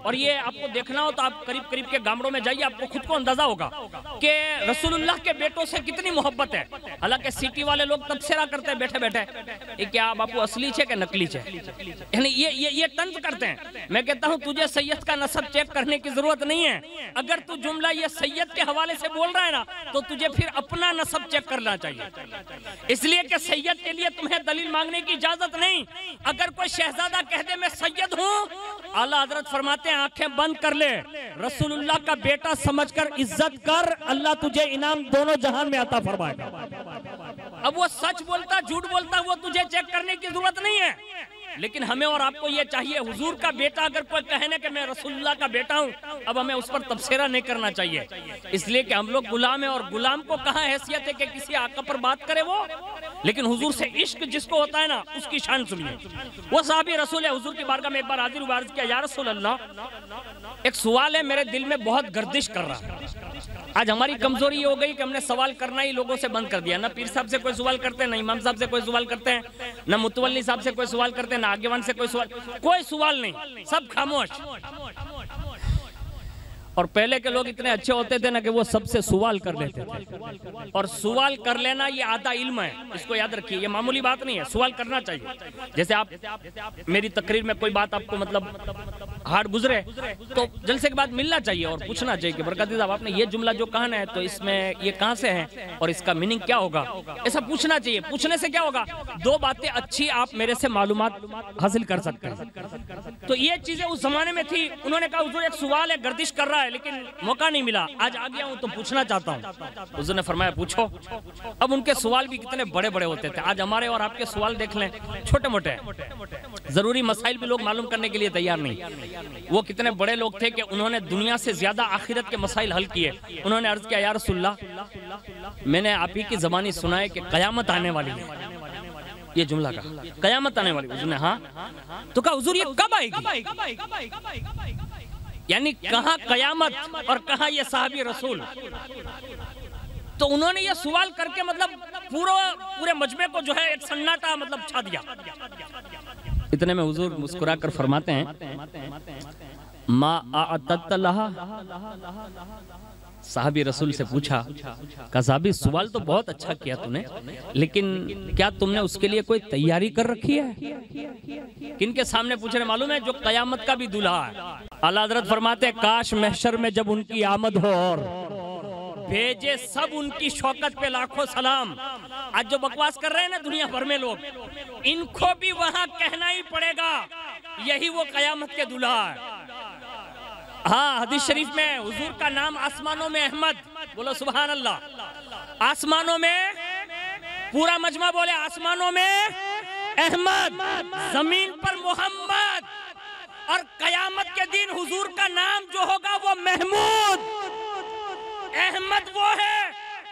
और ये आपको देखना हो तो आप करीब करीब के गामड़ों में जाइए, आपको खुद को अंदाजा होगा कि रसूलुल्लाह के बेटों से कितनी मोहब्बत है। हालांकि सिटी वाले लोग तबसरा करते हैं बैठे बैठे, ये क्या बापू असली छे के नकली छे, यानी ये तंज करते हैं। मैं कहता हूं तुझे सैयद का नसब चेक करने की जरूरत नहीं है। अगर तू जुमला ये सैयद के हवाले से बोल रहा है ना, तो तुझे फिर अपना नसब चेक करना चाहिए, इसलिए कि सैयद के लिए तुम्हें दलील मांगने की इजाजत नहीं। अगर कोई शहजादा कह दे मैं सैयद हूं, आला हजरत फरमाते हैं आंखें बंद कर ले, रसूलुल्लाह का बेटा समझकर इज्जत कर, अल्लाह तुझे इनाम दोनों जहान में अता फरमाएगा। अब वो सच बोलता झूठ बोलता वो तुझे चेक करने की जरूरत नहीं है। लेकिन हमें और आपको ये चाहिए, हुजूर का बेटा अगर कोई कहे ना कि मैं रसूलुल्लाह का बेटा हूं, अब हमें उस पर तबसरा नहीं करना चाहिए, इसलिए कि हम लोग गुलाम हैं, और गुलाम को कहां हैसियत है कि किसी आका पर बात करे वो। लेकिन हुजूर से इश्क जिसको होता है ना, उसकी शान सुनिए। वो साहबी रसूल है, हुजूर की बारगाह में एक बार हाजिर हुआ, अर्ज किया या रसूल अल्लाह, एक सवाल है मेरे दिल में बहुत गर्दिश कर रहा है। आज हमारी कमजोरी ये हो गई कि हमने सवाल करना ही लोगों से बंद कर दिया। ना पीर साहब से कोई सवाल करते हैं, ना इमाम साहब से कोई सवाल करते हैं, ना मुतवल्ली साहब से कोई सवाल करते हैं, ना आगेवान से कोई सवाल नहीं, सब खामोश। और पहले के लोग इतने अच्छे होते थे ना कि वो सबसे सवाल कर लेते थे, और सवाल कर लेना ये आधा इल्म है, इसको याद रखिए, ये मामूली बात नहीं है, सवाल करना चाहिए। जैसे आप मेरी तकरीर में कोई बात आपको मतलब हार्ड गुजरे तो जलसे के बाद मिलना चाहिए और पूछना चाहिए कि बरकती साहब आपने ये जुमला जो कहा है तो इसमें ये कहां से है और इसका मीनिंग क्या होगा, ऐसा पूछना चाहिए। पूछने से क्या होगा, दो बातें अच्छी आप मेरे से मालूमात हासिल कर सकते हैं। तो ये चीजें उस जमाने में थी। उन्होंने कहा हुजूर एक सवाल है, गर्दिश कर रहा है लेकिन मौका नहीं मिला, आज आ गया हूं तो पूछना चाहता हूं। हुजूर ने फरमाया पूछो। अब उनके सवाल भी कितने बड़े बड़े होते थे, आज हमारे और आपके सवाल देख लें छोटे मोटे, जरूरी मसाइल भी लोग मालूम करने के लिए तैयार नहीं। वो कितने बड़े लोग थे कि उन्होंने दुनिया से ज्यादा आखिरत के मसाइल हल किए। उन्होंने अर्ज किया या रसूलल्लाह, मैंने आप ही की ज़बानी सुना है कि कयामत आने वाली है, ये जुमला का कयामत आने वाली। हुजूर ने हाँ, तो कहा हुजूर ये कब आएगी, यानी कहाँ कयामत और कहाँ ये साहबी रसूल। तो उन्होंने ये सवाल करके मतलब पूरे मजमे को जो है एक सन्नाटा मतलब छा दिया। इतने में हुजूर मुस्कुरा कर फरमाते हैं मा आअतत लहा। साहबी रसूल से पूछा, कहा साहबी सवाल तो बहुत अच्छा किया तूने, लेकिन क्या तुमने उसके लिए कोई तैयारी कर रखी है? किनके सामने पूछ रहे मालूम है? जो कयामत का भी दूल्हा है। आला हज़रत फरमाते काश महशर में जब उनकी आमद हो और भेजे सब उनकी शौकत पे लाखों सलाम। आज जो बकवास कर रहे हैं ना दुनिया भर में लोग, इनको भी वहां कहना ही पड़ेगा यही वो कयामत के दूल्हा है। हाँ, हदीस शरीफ में हुजूर का नाम आसमानों में अहमद, बोलो सुभान अल्लाह। आसमानों में पूरा मजमा बोले आसमानों में अहमद, जमीन पर मोहम्मद, और कयामत के दिन हुजूर का नाम जो होगा वो महमूद। अहमद वो है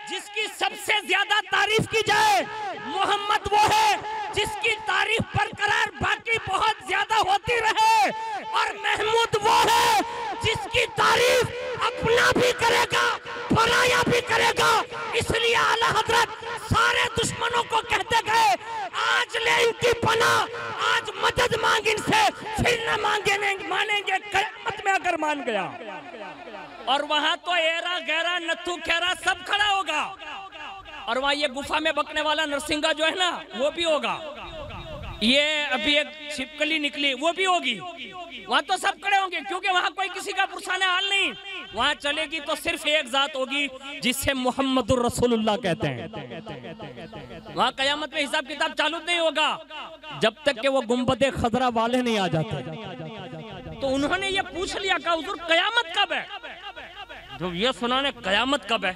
जिसकी सबसे ज्यादा तारीफ की जाए, मोहम्मद वो है जिसकी तारीफ बरकरार बाकी बहुत ज्यादा होती रहे, और महमूद वो है जिसकी तारीफ अपना भी करेगा पराया भी करेगा। इसलिए आला हजरत सारे दुश्मनों को कहते गए, आज ले इनकी पनाह, आज मदद मांग इनसे, फिर न मानेंगे क़यामत में अगर मान गया। और वहां तो एरा गैरा नथु खेरा सब खड़ा होगा, और वहां ये गुफा में बकने वाला नरसिंगा जो है ना वो भी होगा, ये अभी एक छिपकली निकली वो भी होगी, वहां तो सब खड़े होंगे, क्योंकि वहां कोई किसी का पुरसाने हाल नहीं। वहां चलेगी तो सिर्फ एक जात होगी जिसे मोहम्मदुर रसूलुल्लाह कहते हैं। वहां कयामत में हिसाब किताब चालू नहीं होगा जब तक कि वो गुंबदे खजरा वाले नहीं आ जाते। तो उन्होंने ये पूछ लिया कि हुजूर कयामत कब है? जब ये सुना ने कयामत कब है,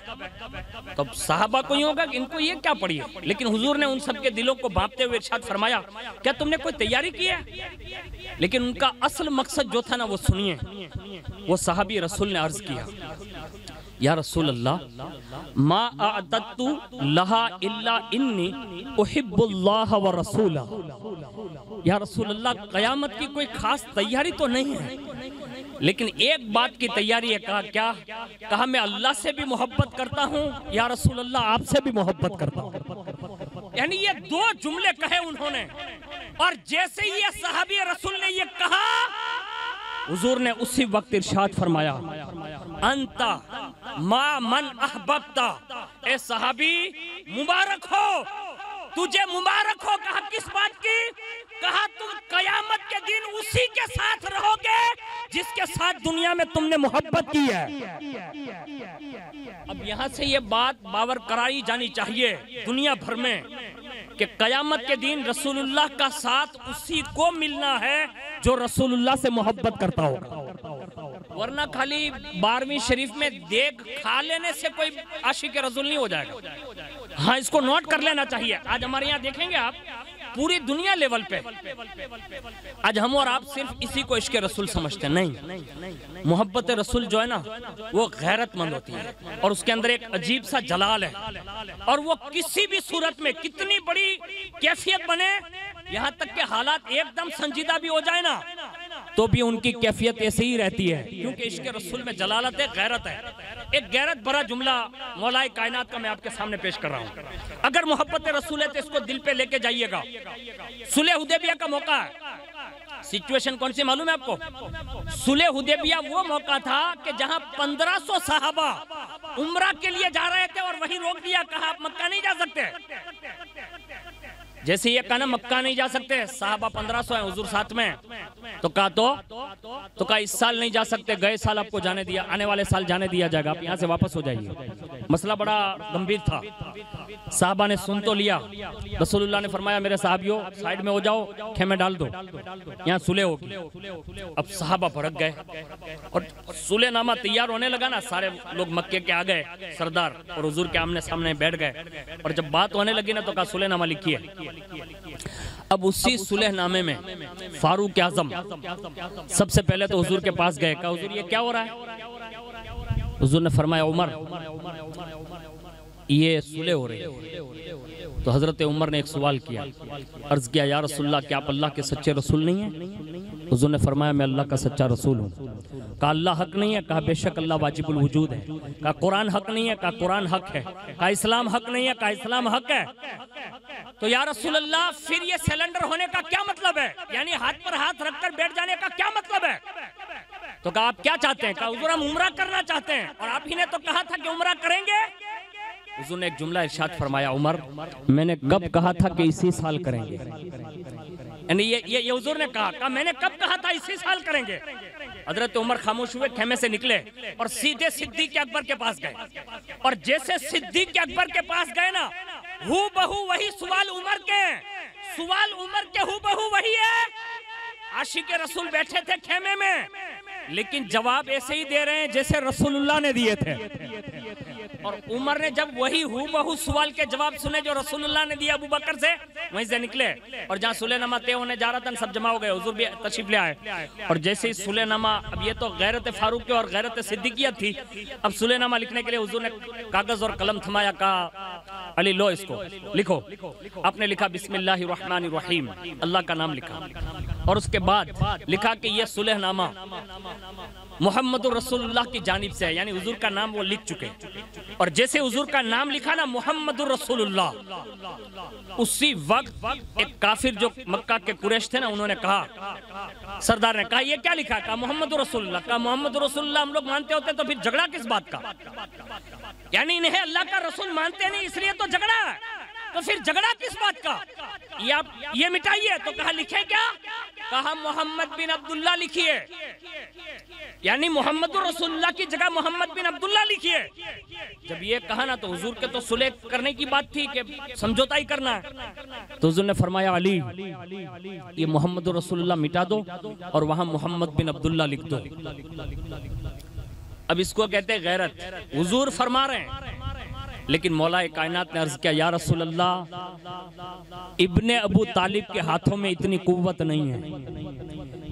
तब साहबा को ही होगा कि इनको ये क्या पड़ी है। लेकिन हुजूर ने उन सबके दिलों को भांपते हुए इरशाद फरमाया, क्या तुमने कोई तैयारी की है? लेकिन उनका असल मकसद जो था ना वो सुनिए। वो सहाबी रसूल ने अर्ज किया, या रसूल अल्लाह मा अअदतु लहा इल्ला इन्नी उहिब्बुल्लाह व रसूला। या रसूल अल्लाह कयामत की कोई खास तैयारी तो नहीं है, लेकिन एक बात की तैयारी है। कहा क्या? कहा मैं अल्लाह से भी मोहब्बत करता हूँ या रसूल अल्लाह आपसे भी मोहब्बत करता हूँ। यानी ये दो जुमले कहे उन्होंने, और जैसे ही ये सहाबी रसूल ने ये कहा, हुजूर ने उसी वक्त इरशाद फरमाया, अंता मा मन अहबब्ता। ए सहाबी मुबारक हो, तुझे मुबारक हो। कहा किस बात की? कहा तुम कयामत के दिन उसी के साथ रहोगे जिसके साथ दुनिया में तुमने मोहब्बत की है। अब यहाँ से ये बात बावर कराई जानी चाहिए दुनिया भर में कि कयामत के दिन रसूलुल्लाह का साथ उसी को मिलना है जो रसूलुल्लाह से मोहब्बत करता होगा, वरना खाली 12वीं शरीफ में देख खा लेने से कोई आशिक रसूल नहीं हो जाएगा। हाँ, इसको नोट कर लेना चाहिए। आज हमारे यहाँ देखेंगे आप पूरी दुनिया लेवल पे आज हम और आप सिर्फ इसी को इश्क रसूल समझते हैं। नहीं, मोहब्बत रसूल जो है ना वो गैरतमंद होती है, और उसके अंदर एक अजीब सा जलाल है, और वो किसी भी सूरत में कितनी बड़ी कैफियत बने, यहाँ तक के हालात एकदम संजीदा भी हो जाए ना, तो भी उनकी कैफियत ऐसे ही रहती है, क्योंकि इश्क रसूल में जलालत है, गैरत है। एक गैरत भरा जुमला मौलाए कायनात का मैं आपके सामने पेश कर रहा हूँ। अगर मोहब्बत रसूल है तो इसको दिल पे लेके जाइएगा। सुलह हुदैबिया का मौका है। सिचुएशन कौन सी मालूम है आपको? सुलह हुदैबिया वो मौका था कि जहां 1500 साहबा उम्रा के लिए जा रहे थे, और वहीं रोक दिया, कहा आप मक्का नहीं जा सकते। जैसे ये कहा ना मक्का नहीं जा सकते, साहबा 1500 हैं, हुजूर साथ में, तो कहा तो कहा इस साल नहीं जा सकते, गए साल आपको जाने दिया, आने वाले साल जाने दिया जाएगा, आप यहाँ से वापस हो जाइए। मसला बड़ा गंभीर था। साहबा ने सुन तो लिया, रसूलुल्लाह ने फरमाया मेरे साहबियों साइड में हो जाओ, खेमे डाल दो, यहाँ सुलह होगी। अब साहबा भड़क गए, और सुलहनामा तैयार होने लगा ना, सारे लोग मक्के के आ गए सरदार, और हुजूर के आमने सामने बैठ गए, और जब बात होने लगी ना तो कहा सुलहनामा लिखिए। अब उसी सुलहनामे में फारूक आजम सबसे पहले तो हुजूर के पास गए, कहा हुजूर ये क्या हो रहा है? हुजूर ने फरमाया उमर ये सुलह हो रही है। तो हजरत उमर ने एक सवाल किया, अर्ज किया या रसूलल्लाह क्या आप अल्लाह के सच्चे रसूल नहीं हैं? हुजूर ने फरमाया मैं अल्लाह का सच्चा रसूल हूँ। कहा अल्लाह हक नहीं है? कहा बेशक अल्लाह वाजिबुल वजूद है। कहा कुरान हक नहीं है? कहा कुरान हक है। कहा इस्लाम हक नहीं है? कहा इस्लाम हक है। तो या रसूल अल्लाह फिर ये सिलेंडर होने का क्या मतलब है? यानी हाथ पर हाथ रखकर बैठ जाने का क्या मतलब है? तो कहा आप क्या चाहते हैं? कहा हुजूर हम उम्रा करना चाहते हैं, और आप ही ने तो कहा था कि उम्रा करेंगे। हुजूर ने एक जुमला इरशाद फरमाया, उमर मैंने कब कहा था कि इसी साल करेंगे? यानी ये हुजूर ने कहा मैंने कब कहा था इसी साल करेंगे। हजरत उमर खामोश हुए, खेमे से निकले और सीधे सिद्दीक अकबर के पास गए, और जैसे सिद्दीक अकबर के पास गए ना, हू बहू वही सवाल उमर के, सवाल उमर के हू बहू वही है। आशिक रसूल बैठे थे खेमे में, लेकिन जवाब ऐसे ही दे रहे हैं जैसे रसूलुल्लाह ने दिए थे। और उमर ने जब वही हूबहू सवाल के जवाब सुने जो रसूलुल्लाह ने दिया अबू बकर से, वहीं से निकले और जहाँ सुलेनामा तय होने जा रहा था सब जमा हो गए, हुजूर भी तशरीफ ले आए। और जैसे ही सुलेनामा, अब ये तो गैरत फारूक और गैरत सिद्दीकियत थी, अब सुलेनामा लिखने के लिए हुजूर ने कागज और कलम थमाया, कहा अली लो इसको लिखो। आपने लिखा बिस्मिल्लाहिर्रहमानिर्रहीम, अल्लाह का नाम लिखा और उसके बाद लिखा कि यह सुलहनामा मुहम्मदुर रसूलुल्लाह की जानिब से है, यानी हुजूर का नाम वो लिख चुके। और जैसे हुजूर का नाम लिखा ना मुहम्मदुर रसूलुल्लाह, उसी वक्त एक काफिर जो मक्का के कुरैश थे ना, उन्होंने कहा, सरदार ने कहा ये क्या लिखा? कहा मोहम्मदुर रसूलुल्लाह। कहा मोहम्मदुर रसूलुल्लाह हम लोग मानते होते तो फिर झगड़ा किस बात का? यानी इन्हें अल्लाह का रसूल मानते नहीं इसलिए तो झगड़ा है, तो फिर झगड़ा किस बात का? ये मिटाइए। तो कहा लिखे क्या? कहा मोहम्मद बिन अब्दुल्ला लिखिए, यानी मोहम्मदुर रसूलुल्लाह की जगह मोहम्मद बिन अब्दुल्ला लिखिए। जब ये कहा ना तो हुजूर के तो सुलह करने की बात थी कि समझौता ही करना है, तो हुजूर ने फरमाया अली ये मोहम्मदुर रसूलुल्लाह मिटा दो और वहां मोहम्मद बिन अब्दुल्ला लिख दो। अब इसको कहते हैं गैरत। हुजूर फरमा रहे हैं, लेकिन मौलाए कायनात ने अर्ज किया या रसूल अल्लाह, इब्ने अबू तालिब के हाथों में इतनी कुव्वत नहीं है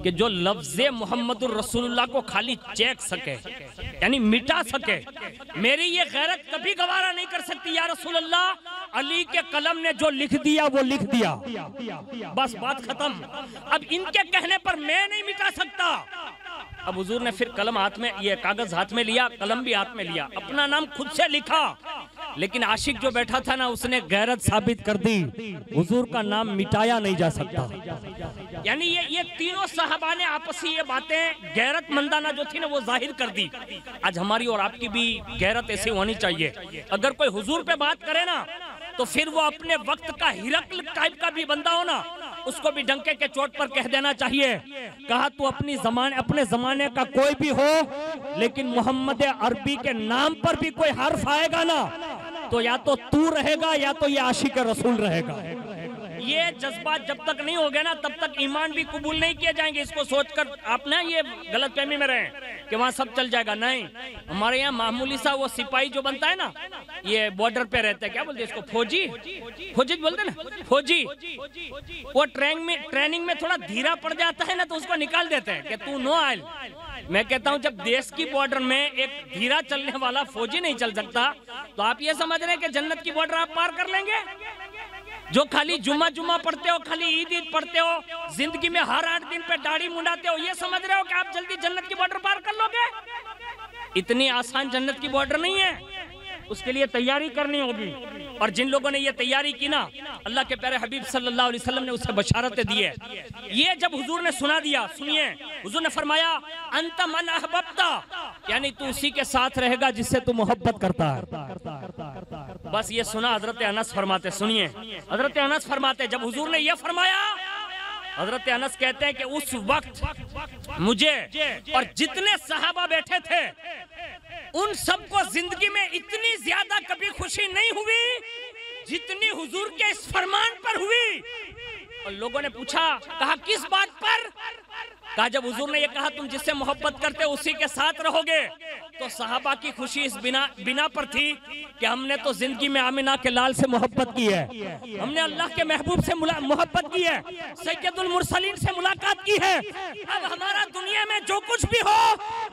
कि जो लफ्ज़े मोहम्मदुर रसूलुल्लाह को खाली चेक सके, यानी मिटा सके। मेरी ये गैरत कभी गवारा नहीं कर सकती या रसूल अल्लाह, अली के कलम ने जो लिख दिया वो लिख दिया, बस बात खत्म। अब इनके कहने पर मैं नहीं मिटा सकता। अब हुजूर ने फिर कलम हाथ में, ये कागज हाथ में लिया, कलम भी हाथ में लिया, अपना नाम खुद से लिखा। लेकिन आशिक जो बैठा था ना, उसने गैरत साबित कर दी, हुजूर का नाम मिटाया नहीं जा सकता। यानी ये तीनों सहाबा ने आपसी ये बातें गैरत मंदाना जो थी ना वो जाहिर कर दी। आज हमारी और आपकी भी गैरत ऐसी होनी चाहिए। अगर कोई हुजूर पे बात करे ना तो फिर वो अपने वक्त का हिरकल टाइप का भी बंदा हो ना, उसको भी डंके के चोट पर कह देना चाहिए, कहा तू अपने जमाने का कोई भी हो, लेकिन मोहम्मद अरबी के नाम पर भी कोई हर्फ आएगा ना तो या तो तू रहेगा या तो ये आशिक रसूल रहेगा। ये जज्बात जब तक नहीं हो गए ना तब तक ईमान भी कबूल नहीं किए जाएंगे। इसको सोचकर आप ना ये गलतफहमी में रहें कि वहाँ सब चल जाएगा, नहीं। हमारे यहाँ मामूली सा वो सिपाही जो बनता है ना, ये बॉर्डर पे रहता है, क्या बोलते हैं इसको, फौजी बोलते हैं ना, फौजी। वो ट्रेनिंग में थोड़ा धीरा पड़ जाता है ना तो उसको निकाल देते हैं कि तू नो आयल। मैं कहता हूं जब देश की बॉर्डर में एक धीरा चलने वाला फौजी नहीं चल सकता तो आप ये समझ रहे हैं कि जन्नत की बॉर्डर आप पार कर लेंगे? जो खाली जुम्मा पढ़ते हो, खाली ईद पढ़ते हो, जिंदगी में हर 8 दिन पे दाढ़ी मुंडाते हो, ये समझ रहे हो कि आप जल्दी जन्नत की बॉर्डर पार कर लोगे? इतनी आसान जन्नत की बॉर्डर नहीं है, उसके लिए तैयारी करनी होगी। और जिन लोगों ने ये तैयारी की ना, अल्लाह के प्यारे हबीब सल्लल्लाहु अलैहि वसल्लम ने उसे बशारतें दी है। ये जब हुजूर ने सुना दिया, सुनिए, हुजूर ने फरमाया अंत मन अहबब्ता, यानी तू उसी के साथ रहेगा जिससे तू मोहब्बत करता है। बस ये सुना हजरत अनस फरमाते, सुनिए हजरत अनस फरमाते, जब हुजूर ने ये फरमाया, हजरत अनस कहते हैं कि उस वक्त मुझे और जितने सहाबा बैठे थे उन सबको जिंदगी में इतनी ज्यादा कभी खुशी नहीं हुई जितनी हुजूर के इस फरमान पर हुई। और लोगों ने पूछा, कहा किस बात पर? कहा जब हुजूर ने ये कहा तुम जिससे मोहब्बत करते हो उसी के साथ रहोगे, तो सहाबा की खुशी इस बिना पर थी कि हमने तो जिंदगी में आमिना के लाल से मोहब्बत की है, हमने अल्लाह के महबूब से मोहब्बत की है, सैयदुल मुरसलीन से मुलाकात की है। अब हमारा दुनिया में जो कुछ भी हो,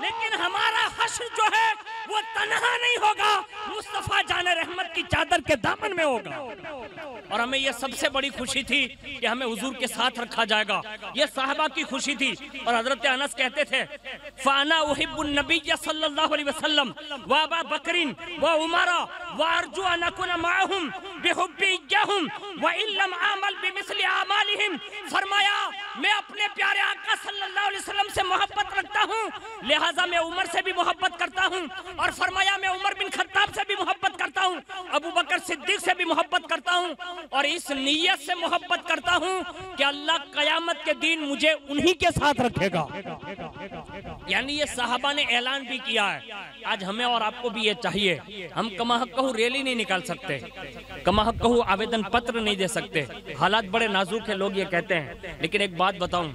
लेकिन हमारा हश्र जो है वो तन्हा नहीं होगा, मुस्तफा जाने रहमत की चादर के दामन में होगा। और हमें ये सबसे बड़ी खुशी थी कि हमें हुजूर के साथ रखा जाएगा, ये साहबा की खुशी थी। और हजरत अनस कहते थे, फाना उहिब्बुन नबिय्य सल्लल्लाहु अलैहि वसल्लम व अबू बकरिन व उमरा व अर्जू अन अकुना माअहुम बिहुब्बी इय्याहुम व इल्लम आमल बिमिस्लि आमालिहिम। फरमाया मैं अपने प्यारे आका सल्लल्लाहु अलैहि वसल्लम से मोहब्बत रखता हूँ, लिहाजा मैं उमर से भी मोहब्बत करता हूँ। और फरमाया मैं उमर बिन खत्ताब से भी मोहब्बत करता हूँ, अबू बकर सिद्दीक से भी मोहब्बत करता हूँ, और इस नीयत से मोहब्बत करता हूँ कि अल्लाह कयामत के दिन मुझे उन्हीं के साथ रखेगा। यानी ये साहबा ने ऐलान भी किया है। आज हमें और आपको भी ये चाहिए। हम कमाहक्कहू रैली नहीं निकाल सकते, कमाहक्कहू आवेदन पत्र नहीं दे सकते, हालात बड़े नाजुक है, लोग ये कहते हैं। लेकिन एक बात बताऊं,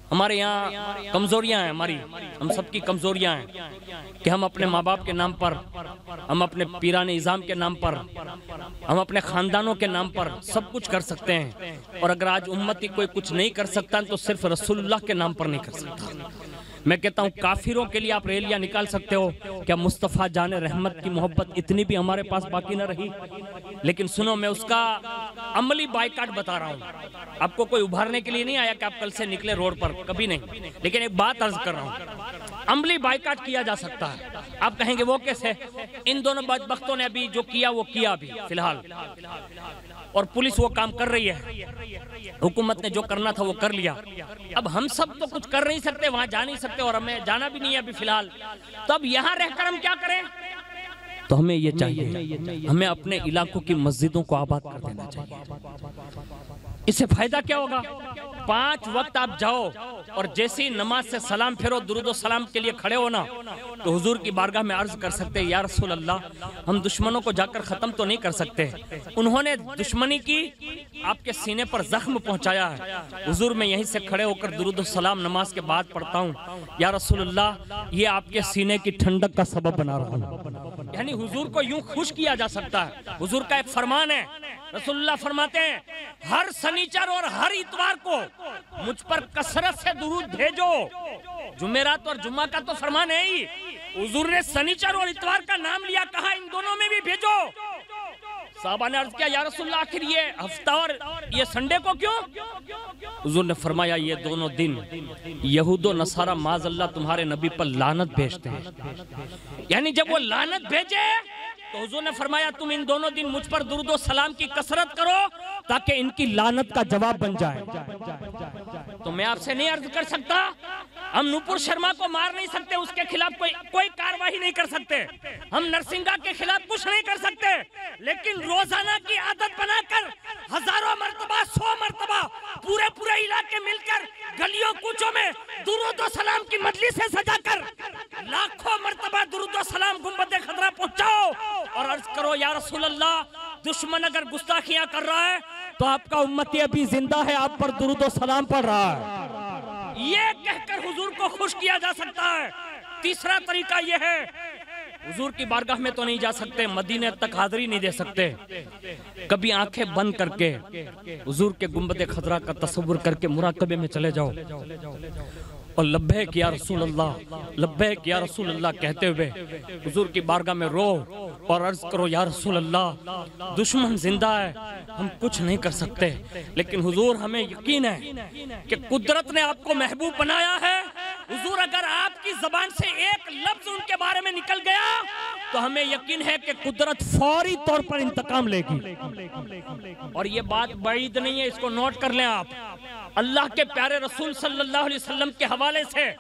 हमारे यहाँ कमजोरियां हैं, हमारी हम सबकी कमजोरियां हैं कि हम अपने माँ बाप के नाम पर, हम अपने पीरान इज़ाम के नाम पर, हम अपने खानदानों के नाम पर सब कुछ कर सकते हैं। और अगर आज उम्मती कोई कुछ नहीं कर सकता तो सिर्फ रसूलुल्लाह के नाम पर नहीं कर सकता। मैं कहता हूँ काफिरों के लिए आप रैलियां निकाल सकते हो, क्या मुस्तफ़ा जाने रहमत की मोहब्बत इतनी भी हमारे पास बाकी न रही? लेकिन सुनो, मैं उसका अमली बाइकाट बता रहा हूँ। आपको कोई उभारने के लिए नहीं आया कि आप कल से निकले रोड पर, कभी नहीं। लेकिन एक बात अर्ज कर रहा हूँ, अमली बाइकाट किया जा सकता है। आप कहेंगे वो कैसे? इन दोनों बदबख्तों ने अभी जो किया वो किया अभी फिलहाल, और पुलिस वो काम कर रही है, हुकूमत ने जो करना था वो कर लिया। अब हम सब तो कुछ कर नहीं सकते, वहां जा नहीं सकते, और हमें जाना भी नहीं है अभी फिलहाल। तो अब यहाँ रहकर हम क्या करें? तो हमें ये चाहिए, हमें अपने इलाकों की मस्जिदों को आबाद कर देना चाहिए। इससे फायदा क्या होगा? 5 वक्त आप जाओ और जैसी नमाज से सलाम फेरो, दुरूद और सलाम के लिए खड़े हो ना, तो हुजूर की बारगाह में अर्ज कर सकते हैं, या रसूल अल्लाह, हम दुश्मनों को जाकर खत्म तो नहीं कर सकते, उन्होंने दुश्मनी की, आपके सीने पर जख्म पहुंचाया है, हुजूर मैं यहीं से खड़े होकर दुरूद और सलाम नमाज के बाद पढ़ता हूँ, या रसूल अल्लाह, ये आपके सीने की ठंडक का सबब बना रहा हूँ। यानी हुजूर को यूं खुश किया जा सकता है। हुजूर का एक फरमान है, रसूलुल्लाह फरमाते हैं, हर शनिचर और हर इतवार को मुझ पर कसरत से दुरूद भेजो। जुमेरात और जुम्मा का तो फरमान है ही, हुजूर ने शनिचर और इतवार का नाम लिया, कहा इन दोनों में भी भेजो। साहबा ने अर्ज किया, या रसूलुल्लाह, आखिर ये हफ्ता और ये संडे को क्यों? हुजूर ने फरमाया, ये दोनों दिन यहूद और नसारा माज़अल्लाह तुम्हारे नबी पर लानत भेजते हैं। यानी जब वो लानत भेजे तो हुजूर ने फरमाया, तुम इन दोनों दिन मुझ पर दुरूद और सलाम की कसरत करो ताकि इनकी लानत का जवाब बन जाए। तो मैं आपसे नहीं अर्ज कर सकता, हम नूपुर शर्मा को मार नहीं सकते, उसके खिलाफ कोई कार्रवाई नहीं कर सकते, हम नरसिंगा के खिलाफ कुछ नहीं कर सकते, लेकिन रोजाना की आदत बनाकर हजारों मर्तबा, 100 मर्तबा पूरे इलाके मिलकर गलियों कूचों में दुरूद और सलाम की मजलिसें सजाकर लाखों मर्तबा दुरूद और सलाम गुंबद खतरा पहुंचाओ और अर्ज करो, या रसूल अल्लाह, दुश्मन अगर गुस्ताखियां कर रहा है तो आपका उम्मती अभी जिंदा है, आप पर दुरूद और सलाम पढ़ रहा है। ये कहकर हुजूर को खुश किया जा सकता है। तीसरा तरीका यह है, हुजूर की बारगाह में तो नहीं जा सकते, मदीने तक हाजिरी नहीं दे सकते, कभी आंखें बंद करके हुजूर के गुंबद खतरा का तस्वुर करके मुराकबे में चले जाओ और लब्बैक या रसूल अल्लाह, लब्बैक या रसूल अल्लाह कहते हुए हुजूर की बारगाह में रो और अर्ज करो, या रसूल अल्लाह, दुश्मन जिंदा है, हम कुछ नहीं कर सकते, लेकिन हुजूर हमें यकीन है कि कुदरत ने आपको महबूब बनाया है। हुजूर अगर आपकी जबान से एक लफ्ज उनके बारे में निकल गया तो हमें यकीन है कि कुदरत फौरी तौर पर इंतकाम लेगी। और ये बात बईद नहीं है, इसको नोट कर लें आप। अल्लाह के प्यारे रसूल सल्लल्लाहु अलैहि वसल्लम के हवाले से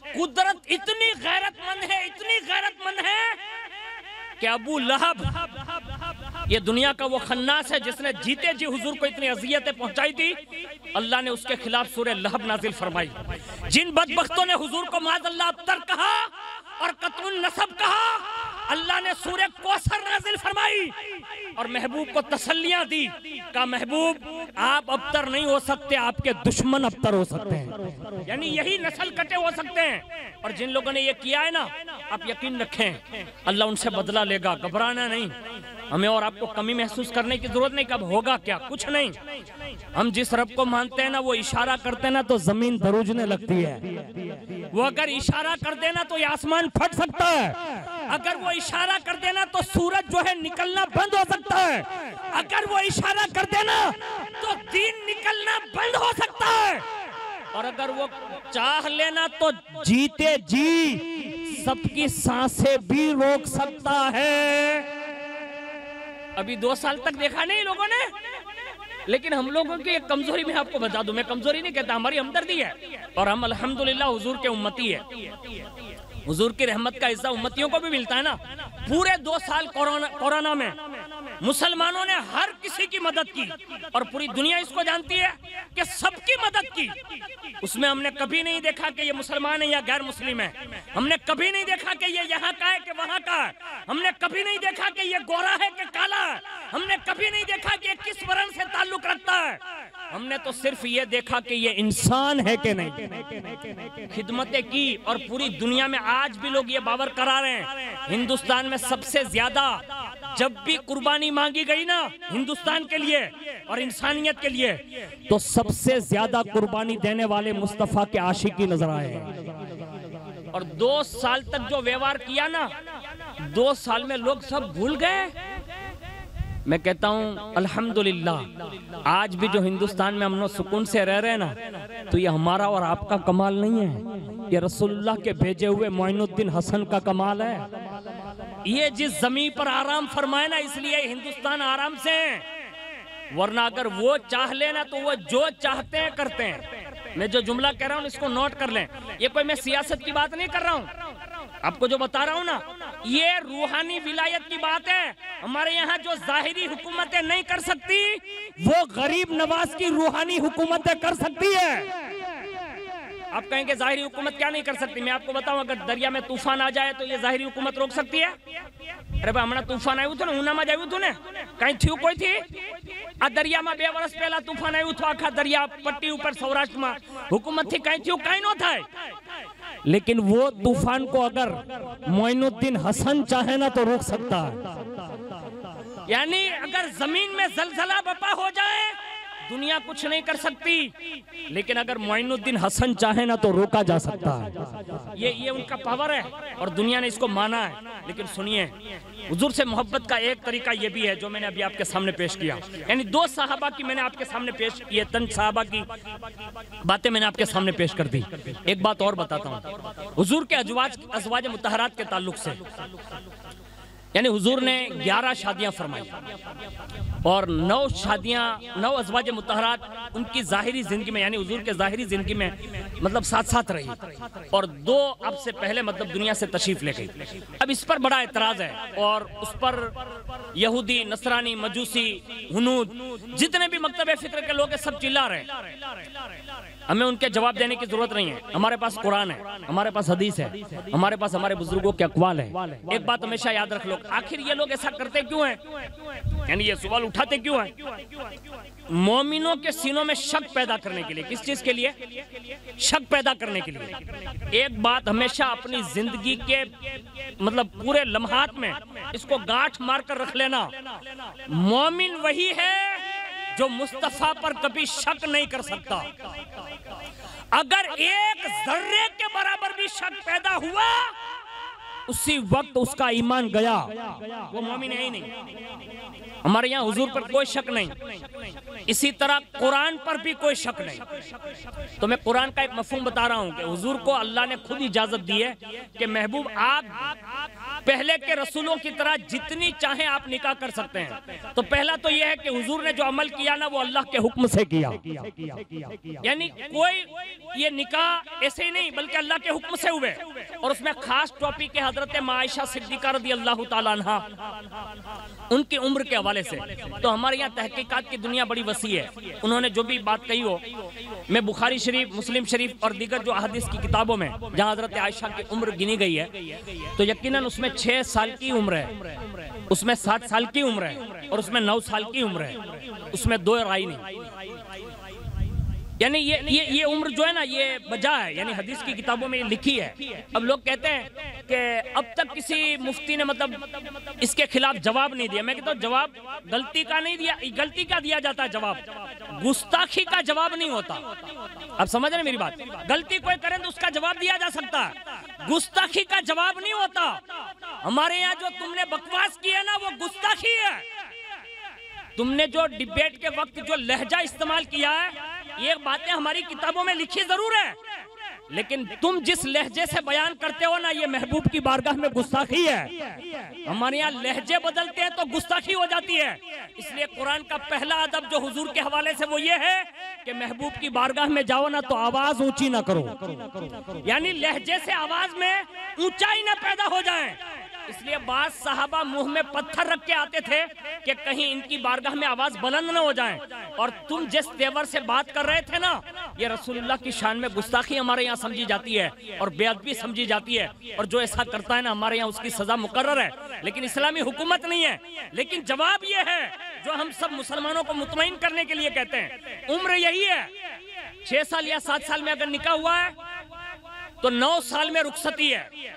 कुदरत इतनी गैरतमंद है, इतनी गैरतमंद है कि अबू लहब, ये दुनिया का वो खन्नास है जिसने जीते जी हुजूर को इतनी अजियतें पहुंचाई थी, अल्लाह ने उसके खिलाफ सूरह लहब नाजिल फरमाई। जिन बदबख्तों ने हुजूर को माज़अल्लाह अब्तर कहा और कत्लुन नसब कहा, अल्लाह ने सूरह कौसर नाजिल फरमाई और महबूब को तसल्लियां दी, कहा महबूब आप अब्तर नहीं हो सकते, आपके दुश्मन अब्तर हो सकते हैं, यानी यही नस्ल कटे हो सकते हैं। और जिन लोगों ने ये किया है ना, आप यकीन रखें अल्लाह उनसे बदला लेगा, घबराना नहीं। हमें और आपको कमी महसूस करने की जरूरत नहीं, कब होगा क्या, कुछ नहीं। हम जिस रब को मानते हैं ना, वो इशारा करते ना तो जमीन दरूजने लगती है, वो अगर इशारा कर देना तो ये आसमान फट सकता है, अगर वो इशारा कर देना तो सूरज जो है निकलना बंद हो सकता है, अगर वो इशारा कर देना तो दिन निकलना बंद हो सकता है, और अगर वो चाह लेना तो जीते जी सबकी सांसें भी रोक सकता है। अभी 2 साल तक देखा नहीं लोगों ने, लेकिन हम लोगों की एक कमजोरी मैं आपको बता दूं, मैं कमजोरी नहीं कहता, हमारी हमदर्दी है और हम अल्हम्दुलिल्लाह हुजूर के उम्मती है। हुजूर की रहमत का हिस्सा उम्मतियों को भी मिलता है ना। पूरे 2 साल कोरोना में मुसलमानों ने हर किसी की मदद की और पूरी दुनिया इसको जानती है कि सबकी मदद की। उसमें हमने कभी नहीं देखा कि ये मुसलमान है या गैर मुस्लिम है। हमने कभी नहीं देखा कि ये यहाँ का है कि वहाँ का है। हमने कभी नहीं देखा कि ये गोरा है कि काला है। हमने कभी नहीं देखा कि ये किस वर्ण से ताल्लुक रखता है। हमने तो सिर्फ ये देखा कि ये इंसान है कि नहीं। खिदमतें की और पूरी दुनिया में आज भी लोग ये बावर करा रहे हैं, हिंदुस्तान में सबसे ज्यादा जब भी कुर्बानी मांगी गई ना हिंदुस्तान के लिए और इंसानियत के लिए, तो सबसे ज्यादा कुर्बानी देने वाले मुस्तफा के आशिकी नजर आए। और 2 साल तक जो व्यवहार किया ना, 2 साल में लोग सब भूल गए। मैं कहता हूँ अल्हम्दुलिल्लाह, आज भी जो हिंदुस्तान में अमन सुकून से रह रहे हैं ना, तो ये हमारा और आपका कमाल नहीं है, ये रसूलुल्लाह के भेजे हुए मोइनुद्दीन हसन का कमाल है। ये जिस जमीन पर आराम फरमाए ना, इसलिए हिंदुस्तान आराम से है। वरना अगर वो चाह लेना तो वो जो चाहते हैं करते हैं। मैं जो जुमला कह रहा हूँ इसको नोट कर लें। ये कोई मैं सियासत की बात नहीं कर रहा हूँ, आपको जो बता रहा हूँ ना, ये रूहानी विलायत की बात है। हमारे यहाँ जो जाहिरी हुकूमतें नहीं कर सकती, वो गरीब नवाज की रूहानी हुकूमतें कर सकती है। आप कहेंगे जाहिरी हुकूमत क्या नहीं कर सकती? मैं आपको बताऊं, अगर दरिया में तूफान आ जाए तो ये जाहिरी हुकूमत रोक सकती है? अरे भाई हमारा तूफान आयु था ऊना में जायु तू ने कहीं थी कोई थी आ दरिया में 2 वर्ष पहला तूफान आयु था, आखा दरिया पट्टी ऊपर सौराष्ट्र में हुकूमत थी, कहीं थी कहीं नो था। लेकिन वो तूफान को अगर मोइनुद्दीन हसन चाहे ना तो रोक सकता है। यानी अगर जमीन में जलजला बपा हो जाए दुनिया कुछ नहीं कर सकती, लेकिन अगर मोइनुद्दीन हसन चाहे ना तो रोका जा सकता है। ये उनका पावर है और दुनिया ने इसको माना है। लेकिन सुनिए, हुजूर से मोहब्बत का एक तरीका ये भी है जो मैंने अभी आपके सामने पेश किया। यानी 2 सहाबा की मैंने आपके सामने पेश किए, 3 सहाबा की बातें मैंने आपके सामने पेश कर दी। एक बात और बताता हूँ हुजूर के अज़वाज मुतहरात के ताल्लुक से। यानी हुजूर ने 11 शादियां फरमाई और 9 अज़वाज मुतहरात उनकी ज़ाहिरी जिंदगी में, यानी हुजूर के ज़ाहिरी जिंदगी में मतलब साथ रही, और 2 अब से पहले मतलब दुनिया से तशरीफ ले गई। अब इस पर बड़ा एतराज है और उस पर यहूदी, नसरानी, मजूसी, हुनूद, जितने भी मकतब फिक्र के लोग हैं सब चिल्ला रहे हैं। हमें उनके जवाब देने की जरूरत नहीं है। हमारे पास कुरान है, हमारे पास हदीस है, हमारे पास हमारे बुजुर्गों के अक़वाल है। एक बात हमेशा याद रख लो, आखिर ये लोग ऐसा करते क्यों हैं? यानी ये सवाल उठाते क्यों हैं? मोमिनों के सीनों में शक पैदा करने के लिए। किस चीज के लिए? शक पैदा करने के लिए। एक बात हमेशा अपनी जिंदगी के मतलब पूरे लम्हात में इसको गांठ मारकर रख लेना, मोमिन वही है जो मुस्तफा पर कभी शक नहीं कर सकता। अगर एक जर्रे के बराबर भी शक पैदा हुआ, उसी वक्त उसका ईमान गया, वो मोमिन है ही नहीं। हमारे यहाँ हुजूर पर कोई शक नहीं, इसी तरह कुरान पर भी कोई शक नहीं। तो मैं कुरान का एक मफहूम बता रहा हूँ कि हुजूर को अल्लाह ने खुद इजाजत दी है कि महबूब आप पहले के रसूलों की तरह जितनी चाहे आप निकाह कर सकते हैं। तो पहला तो यह है कि हुजूर ने जो अमल किया ना वो अल्लाह के हुक्म से किया। यानी कोई ये निकाह ऐसे ही नहीं बल्कि अल्लाह के हुक्म से हुए। और उसमें खास टॉपिक है हजरत आयशा सिद्दीका रज़ी अल्लाह ताला अन्हा, उनकी उम्र के हवाले से। तो हमारे यहाँ तहकीकात की दुनिया बड़ी वसी है, उन्होंने जो भी बात कही हो, मैं बुखारी शरीफ, मुस्लिम शरीफ और दीगर जो अहादीस की किताबों में जहाँ हजरत आयशा की उम्र गिनी गई है, तो यकीनन उसमें 6 साल की उम्र है, उसमें 7 साल की उम्र है और उसमें 9 साल की उम्र है, उसमें 2 राय नहीं। यानी ये उम्र जो है ना ये बजा है, यानी हदीस की किताबों में लिखी है। अब लोग कहते हैं कि अब तक किसी मुफ्ती ने मतलब इसके खिलाफ जवाब नहीं दिया। मैं कहता हूँ जवाब गलती का नहीं दिया, गलती का दिया जाता है जवाब, गुस्ताखी का जवाब नहीं होता। अब समझ रहे मेरी बात? गलती कोई करे तो उसका जवाब दिया जा सकता है, गुस्ताखी का जवाब नहीं होता। हमारे यहाँ जो तुमने बकवास की है ना वो गुस्ताखी है। तुमने जो डिबेट के वक्त जो लहजा इस्तेमाल किया है, ये बातें हमारी किताबों में लिखी जरूर है, लेकिन तुम जिस लहजे से बयान करते हो ना, ये महबूब की बारगाह में गुस्ताखी है। हमारे यहाँ लहजे बदलते हैं तो गुस्ताखी हो जाती है। इसलिए कुरान का पहला अदब जो हुजूर के हवाले से वो ये है कि महबूब की बारगाह में जाओ ना तो आवाज ऊंची ना करो, यानी लहजे से आवाज में ऊंचाई ना पैदा हो जाए। इसलिए बात साहबा मुंह में पत्थर रख के आते थे कि कहीं इनकी बारगाह में आवाज बुलंद ना हो जाए। और तुम जिस तेवर से बात कर रहे थे ना, ये रसूलुल्लाह की शान में गुस्ताखी हमारे यहाँ समझी जाती है और बेअदबी समझी जाती है। और जो ऐसा करता है ना, हमारे यहाँ उसकी सजा मुकर्रर है, लेकिन इस्लामी हुकूमत नहीं है। लेकिन जवाब ये है जो हम सब मुसलमानों को मुतमईन करने के लिए कहते हैं, उम्र यही है। 6 साल या 7 साल में अगर निकाह हुआ है तो 9 साल में रुखसती है।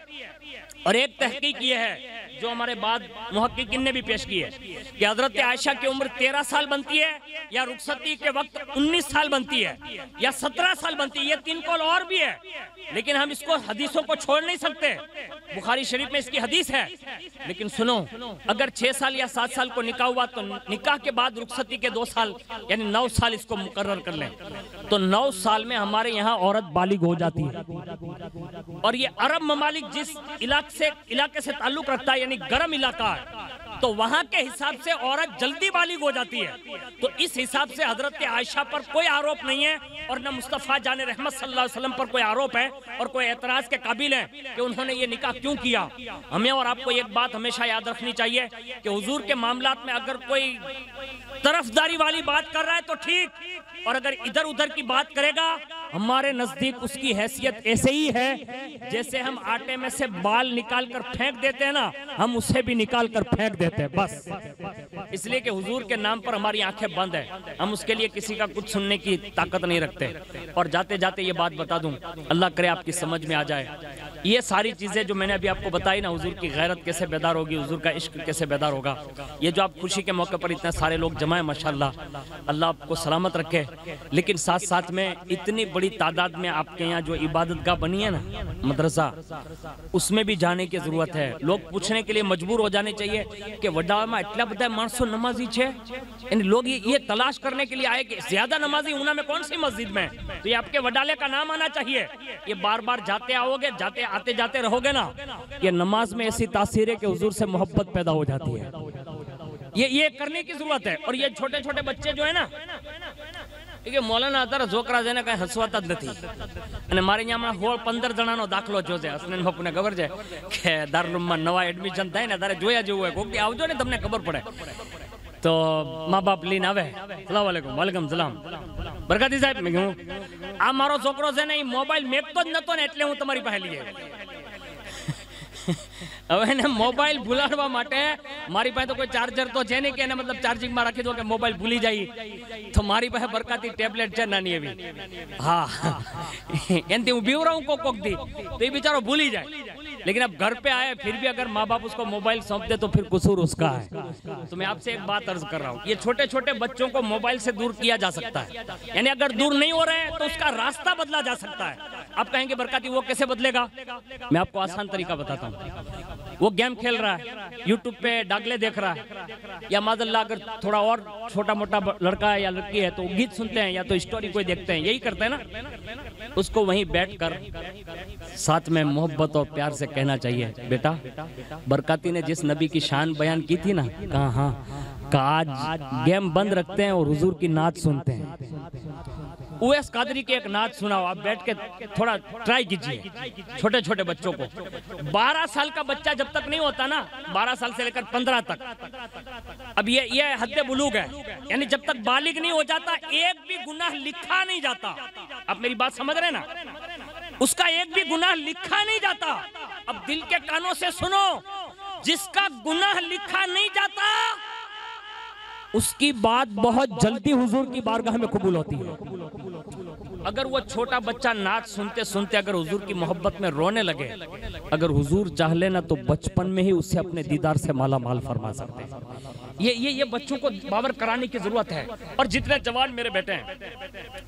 और एक तहकीक ये है जो हमारे बाद मुहक्किकीन ने भी पेश की है कि हजरत आयशा की उम्र 13 साल बनती है या रुखसती के वक्त 19 साल बनती है या 17 साल बनती है। ये 3 कौल और भी है, लेकिन हम इसको हदीसों को छोड़ नहीं सकते। बुखारी शरीफ में इसकी हदीस है। लेकिन सुनो, अगर 6 साल या 7 साल को निकाह हुआ तो निकाह के बाद रुखसती के 2 साल यानी 9 साल इसको मुकर्रर कर लें तो 9 साल में हमारे यहाँ औरत बालिग हो जाती है। और ये अरब ममालिक जिस इलाके से ताल्लुक रखता है यानी गर्म इलाका है, तो वहां के हिसाब से औरत जल्दी बालिग हो जाती है। तो इस हिसाब से हजरत आयशा पर कोई आरोप नहीं है और न मुस्तफा जाने रहमत सल्लल्लाहु अलैहि वसल्लम पर कोई आरोप है और कोई एतराज के काबिल है कि उन्होंने ये निकाह क्यों किया। हमें और आपको एक बात हमेशा याद रखनी चाहिए कि हुजूर के मामलात में अगर कोई तरफदारी वाली बात कर रहा है तो ठीक, और अगर इधर उधर की बात करेगा हमारे नजदीक उसकी हैसियत ऐसे ही है जैसे हम आटे में से बाल निकाल कर फेंक देते हैं ना, हम उसे भी निकाल कर फेंक देते हैं बस। इसलिए कि हुजूर के नाम पर हमारी आंखें बंद है, हम उसके लिए किसी का कुछ सुनने की ताकत नहीं रखते। और जाते जाते ये बात बता दूं, अल्लाह करे आपकी समझ में आ जाए, ये सारी चीजें जो मैंने अभी आपको बताई ना, हुजूर की गैरत कैसे बेदार होगी, हुजूर का इश्क कैसे बेदार होगा, ये जो आप खुशी के मौके पर इतने सारे लोग जमा है माशाल्लाह, अल्लाह आपको सलामत रखे। लेकिन साथ साथ में इतनी बड़ी तादाद में आपके यहाँ जो इबादतगाह बनी है ना, मदरसा, उसमें भी जाने की जरूरत है। लोग पूछने के लिए मजबूर हो जाने चाहिए कि वडा में इतना बधा मानसो नमाजी छे, यानी लोग ये तलाश करने के लिए आए कि ज्यादा नमाजी ऊना में कौन सी मस्जिद में, तो ये आपके वडाले का नाम आना चाहिए। ये बार बार जाते आओगे, जाते आते जाते रहोगे ना, ये नमाज में ऐसी तासीर है कि हुजूर से मोहब्बत पैदा हो जाती है। ये करने की जरूरत है। और ये छोटे छोटे बच्चे जो है ना, मौलाना अतर छोकरा जेने कहीं हसवाता ज નથી અને મારે અહીંયા 15 જણાનો દાખલો જોજે, હસનैन બાપુને ખબર છે કે દારૂલમાં નવા એડમિશન થાય ને તારે જોયા જેવું હોય, કોક આવજો ને તમને ખબર પડે। તો મા બાપ લઈને આવે, સલામ વાલેકુમ, વાલેકુમ સલામ, બરકાતી સાહેબ, મેં કહ્યું આ મારો છોકરો છે ને એ મોબાઈલ મેકતો જ નતો ને એટલે હું તમારી પાસે લઈ આવ્યો। હવે એને મોબાઈલ ભૂલાડવા માટે મારી પાસે તો કોઈ ચાર્જર તો છે નહીં કે એને મતલબ ચાર્જિંગ માં રાખી દો કે મોબાઈલ ભૂલી જાય, તો મારી પાસે બરકાતી ટેબ્લેટ છે નાની એવી, હા એનથી હું બીવરાઉં કોક દી તો એ बेचारा भूल ही जाए। लेकिन अब घर पे आए फिर भी अगर माँ बाप उसको मोबाइल सौंप दे तो फिर कसूर उसका है। तो मैं आपसे एक बात अर्ज कर रहा हूँ, ये छोटे छोटे बच्चों को मोबाइल से दूर किया जा सकता है, यानी अगर दूर नहीं हो रहे हैं तो उसका रास्ता बदला जा सकता है। आप कहेंगे बरकाती वो कैसे बदलेगा, मैं आपको आसान तरीका बताता हूँ। वो गेम खेल रहा है, यूट्यूब पे डागले देख रहा है, या माज़अल्लाह अगर थोड़ा और छोटा मोटा लड़का है या लड़की है तो गीत सुनते हैं या तो स्टोरी कोई देखते हैं, यही करते हैं ना। उसको वहीं बैठकर साथ में मोहब्बत और प्यार से कहना चाहिए, बेटा बरकाती ने जिस नबी की शान बयान की थी ना, कहा हाँ का आज गेम बंद रखते हैं और हुजूर की नात सुनते हैं। उवैस कादरी की एक नात सुनाओ, आप बैठ के थोड़ा ट्राई कीजिए छोटे छोटे बच्चों को। 12 साल का बच्चा जब तक नहीं होता ना, 12 साल से लेकर 15 तक, अब ये हद बुलूग है, यानी जब तक बालिग नहीं हो जाता एक भी गुनाह लिखा नहीं जाता। आप मेरी बात समझ रहे ना, उसका एक भी गुनाह लिखा नहीं जाता। अब दिल के कानों से सुनो, जिसका गुनाह लिखा नहीं जाता उसकी बात बहुत जल्दी हुजूर की बारगाह में कबूल होती है। अगर वो छोटा बच्चा नाच सुनते सुनते अगर हुजूर की मोहब्बत में रोने लगे, अगर हुजूर चाह लेना तो बचपन में ही उससे अपने दीदार से माला माल फरमा सकते हैं। ये बच्चों को बावर कराने की जरूरत है। और जितने जवान मेरे बेटे हैं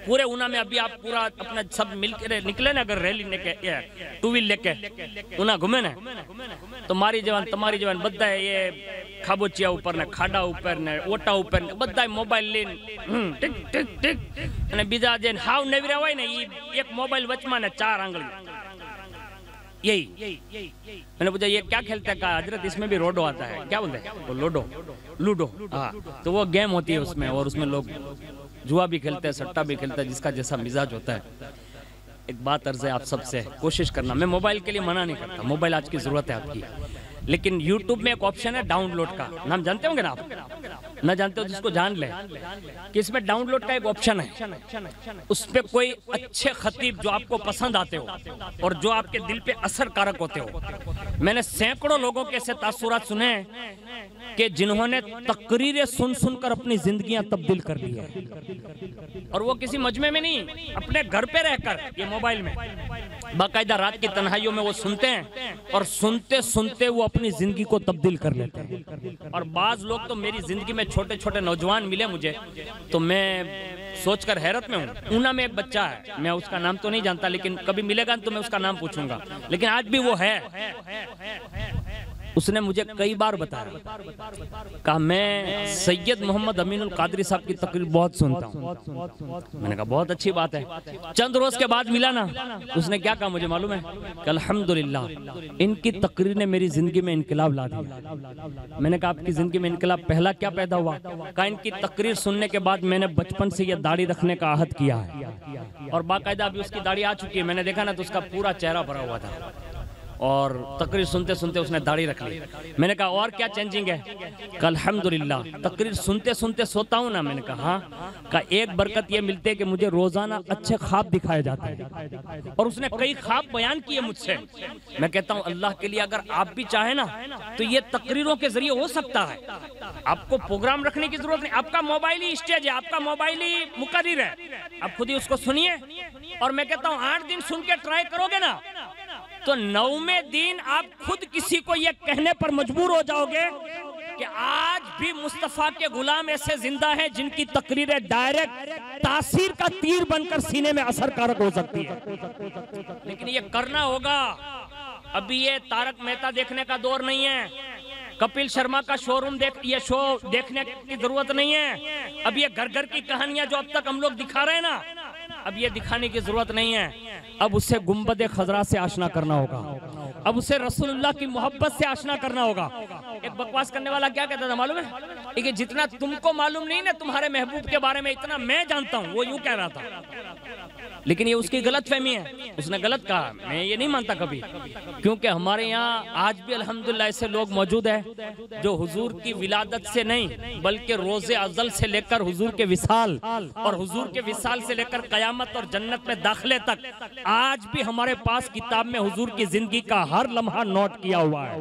पूरे ऊना में, अभी आप पूरा अपना सब मिलकर निकले ना, अगर रैली लेके 2 व्हील लेके ऊना घूमे ना, तो मारी जवान तुम्हारी जवान बदा ये खाबोचिया ऊपर ने खाड़ा ऊपर ने ओटा ऊपर ने बदा मोबाइल लेन टिक टिक टिक અને બીજા જે હાવ નવીરા હોય ને ઈ એક મોબાઈલ વચમાં ને 4 આંગળી, यही। मैंने पूछा ये क्या खेलते हैं, कहा हजरत इसमें भी रोडो आता है। क्या बोलते हैं वो? लूडो, हाँ। तो वो गेम होती है उसमें, और उसमें लोग जुआ भी खेलते हैं, सट्टा भी खेलते हैं, जिसका जैसा मिजाज होता है। एक बात अर्ज है आप सबसे, कोशिश करना, मैं मोबाइल के लिए मना नहीं करता, मोबाइल आज की जरूरत है आपकी, लेकिन YouTube में एक ऑप्शन है डाउनलोड का, नाम जानते होंगे ना आप? ना जानते हो जिसको जान ले कि इसमें डाउनलोड का एक ऑप्शन है, उस पे कोई अच्छे खतीब जो आपको पसंद आते हो और जो आपके दिल पे असर कारक होते हो। मैंने सैकड़ों लोगों के ऐसे तासुरात सुने कि जिन्होंने तकरीरें सुन सुनकर अपनी जिंदगियां तब्दील कर ली है, और वो किसी मजमे में नहीं, अपने घर पे रहकर ये मोबाइल में बाकायदा रात की तन्हाइयों में वो सुनते हैं, और सुनते सुनते वो अपनी जिंदगी को तब्दील कर लेते हैं। और बाज लोग तो मेरी जिंदगी में छोटे छोटे नौजवान मिले मुझे, तो मैं सोचकर हैरत में हूँ। ऊना में एक बच्चा है, मैं उसका नाम तो नहीं जानता, लेकिन कभी मिलेगा तो मैं उसका नाम पूछूंगा, लेकिन आज भी वो है। उसने मुझे कई बार बताया, कहा मैं सैयद मोहम्मद अमीनुल कादरी साहब की तकरीर बहुत सुनता हूँ। मैंने कहा बहुत अच्छी बात है। चंद रोज के बाद मिला ना, उसने क्या कहा मुझे मालूम है? कि अल्हम्दुलिल्लाह इनकी तकरीर ने मेरी जिंदगी में इनकलाब ला दिया। मैंने कहा आपकी जिंदगी में इनकलाब पहला क्या पैदा हुआ? कहा इनकी तकरीर सुनने के बाद मैंने बचपन से यह दाढ़ी रखने का आहद किया है, और बाकायदा अभी उसकी दाढ़ी आ चुकी है। मैंने देखा ना तो उसका पूरा चेहरा भरा हुआ था, और तकरीर सुनते सुनते उसने दाढ़ी रख ली। मैंने कहा और क्या चेंजिंग है? कल अल्हम्दुलिल्लाह तकरीर सुनते सुनते सोता हूँ ना। मैंने कहा हाँ। का एक बरकत ये मिलती है कि मुझे रोजाना अच्छे ख्वाब दिखाए जाते हैं, और उसने कई ख्वाब बयान किए मुझसे। मैं कहता हूँ अल्लाह के लिए अगर आप भी चाहे ना तो ये तकरीरों के जरिए हो सकता है। आपको प्रोग्राम रखने की जरूरत नहीं, आपका मोबाइल ही स्टेज है, आपका मोबाइल ही मुकर्रिर है, आप खुद ही उसको सुनिए। और मैं कहता हूँ 8 दिन सुन के ट्राई करोगे ना तो 9वें दिन आप खुद किसी को ये कहने पर मजबूर हो जाओगे कि आज भी मुस्तफा के गुलाम ऐसे जिंदा हैं जिनकी तकरीरें डायरेक्ट तासीर का तीर बनकर सीने में असर कारक हो सकती है। लेकिन ये करना होगा। अभी ये तारक मेहता देखने का दौर नहीं है, कपिल शर्मा का शोरूम ये शो देखने की जरूरत नहीं है। अब ये घर घर की कहानियां जो अब तक हम लोग दिखा रहे हैं ना, अब ये दिखाने की जरूरत नहीं है। अब उसे गुंबद खजरा से आशना करना होगा, अब उसे रसूलुल्लाह की मोहब्बत से आशना करना होगा। एक बकवास करने वाला क्या कहता था मालूम है? कि जितना तुमको मालूम नहीं ना तुम्हारे महबूब के बारे में, इतना मैं जानता हूँ, वो यूं कह रहा था। लेकिन ये उसकी गलत फहमी है, उसने गलत कहा, मैं ये नहीं मानता कभी। क्योंकि हमारे यहाँ आज भी अल्हम्दुलिल्लाह ऐसे लोग मौजूद हैं जो हुजूर की विलादत से नहीं बल्कि रोजे अज़ल से लेकर हुजूर के विसाल और हुजूर के विसाल से लेकर कयामत और जन्नत में दाखिले तक आज भी हमारे पास किताब में हुजूर की जिंदगी का हर लम्हा नोट किया हुआ है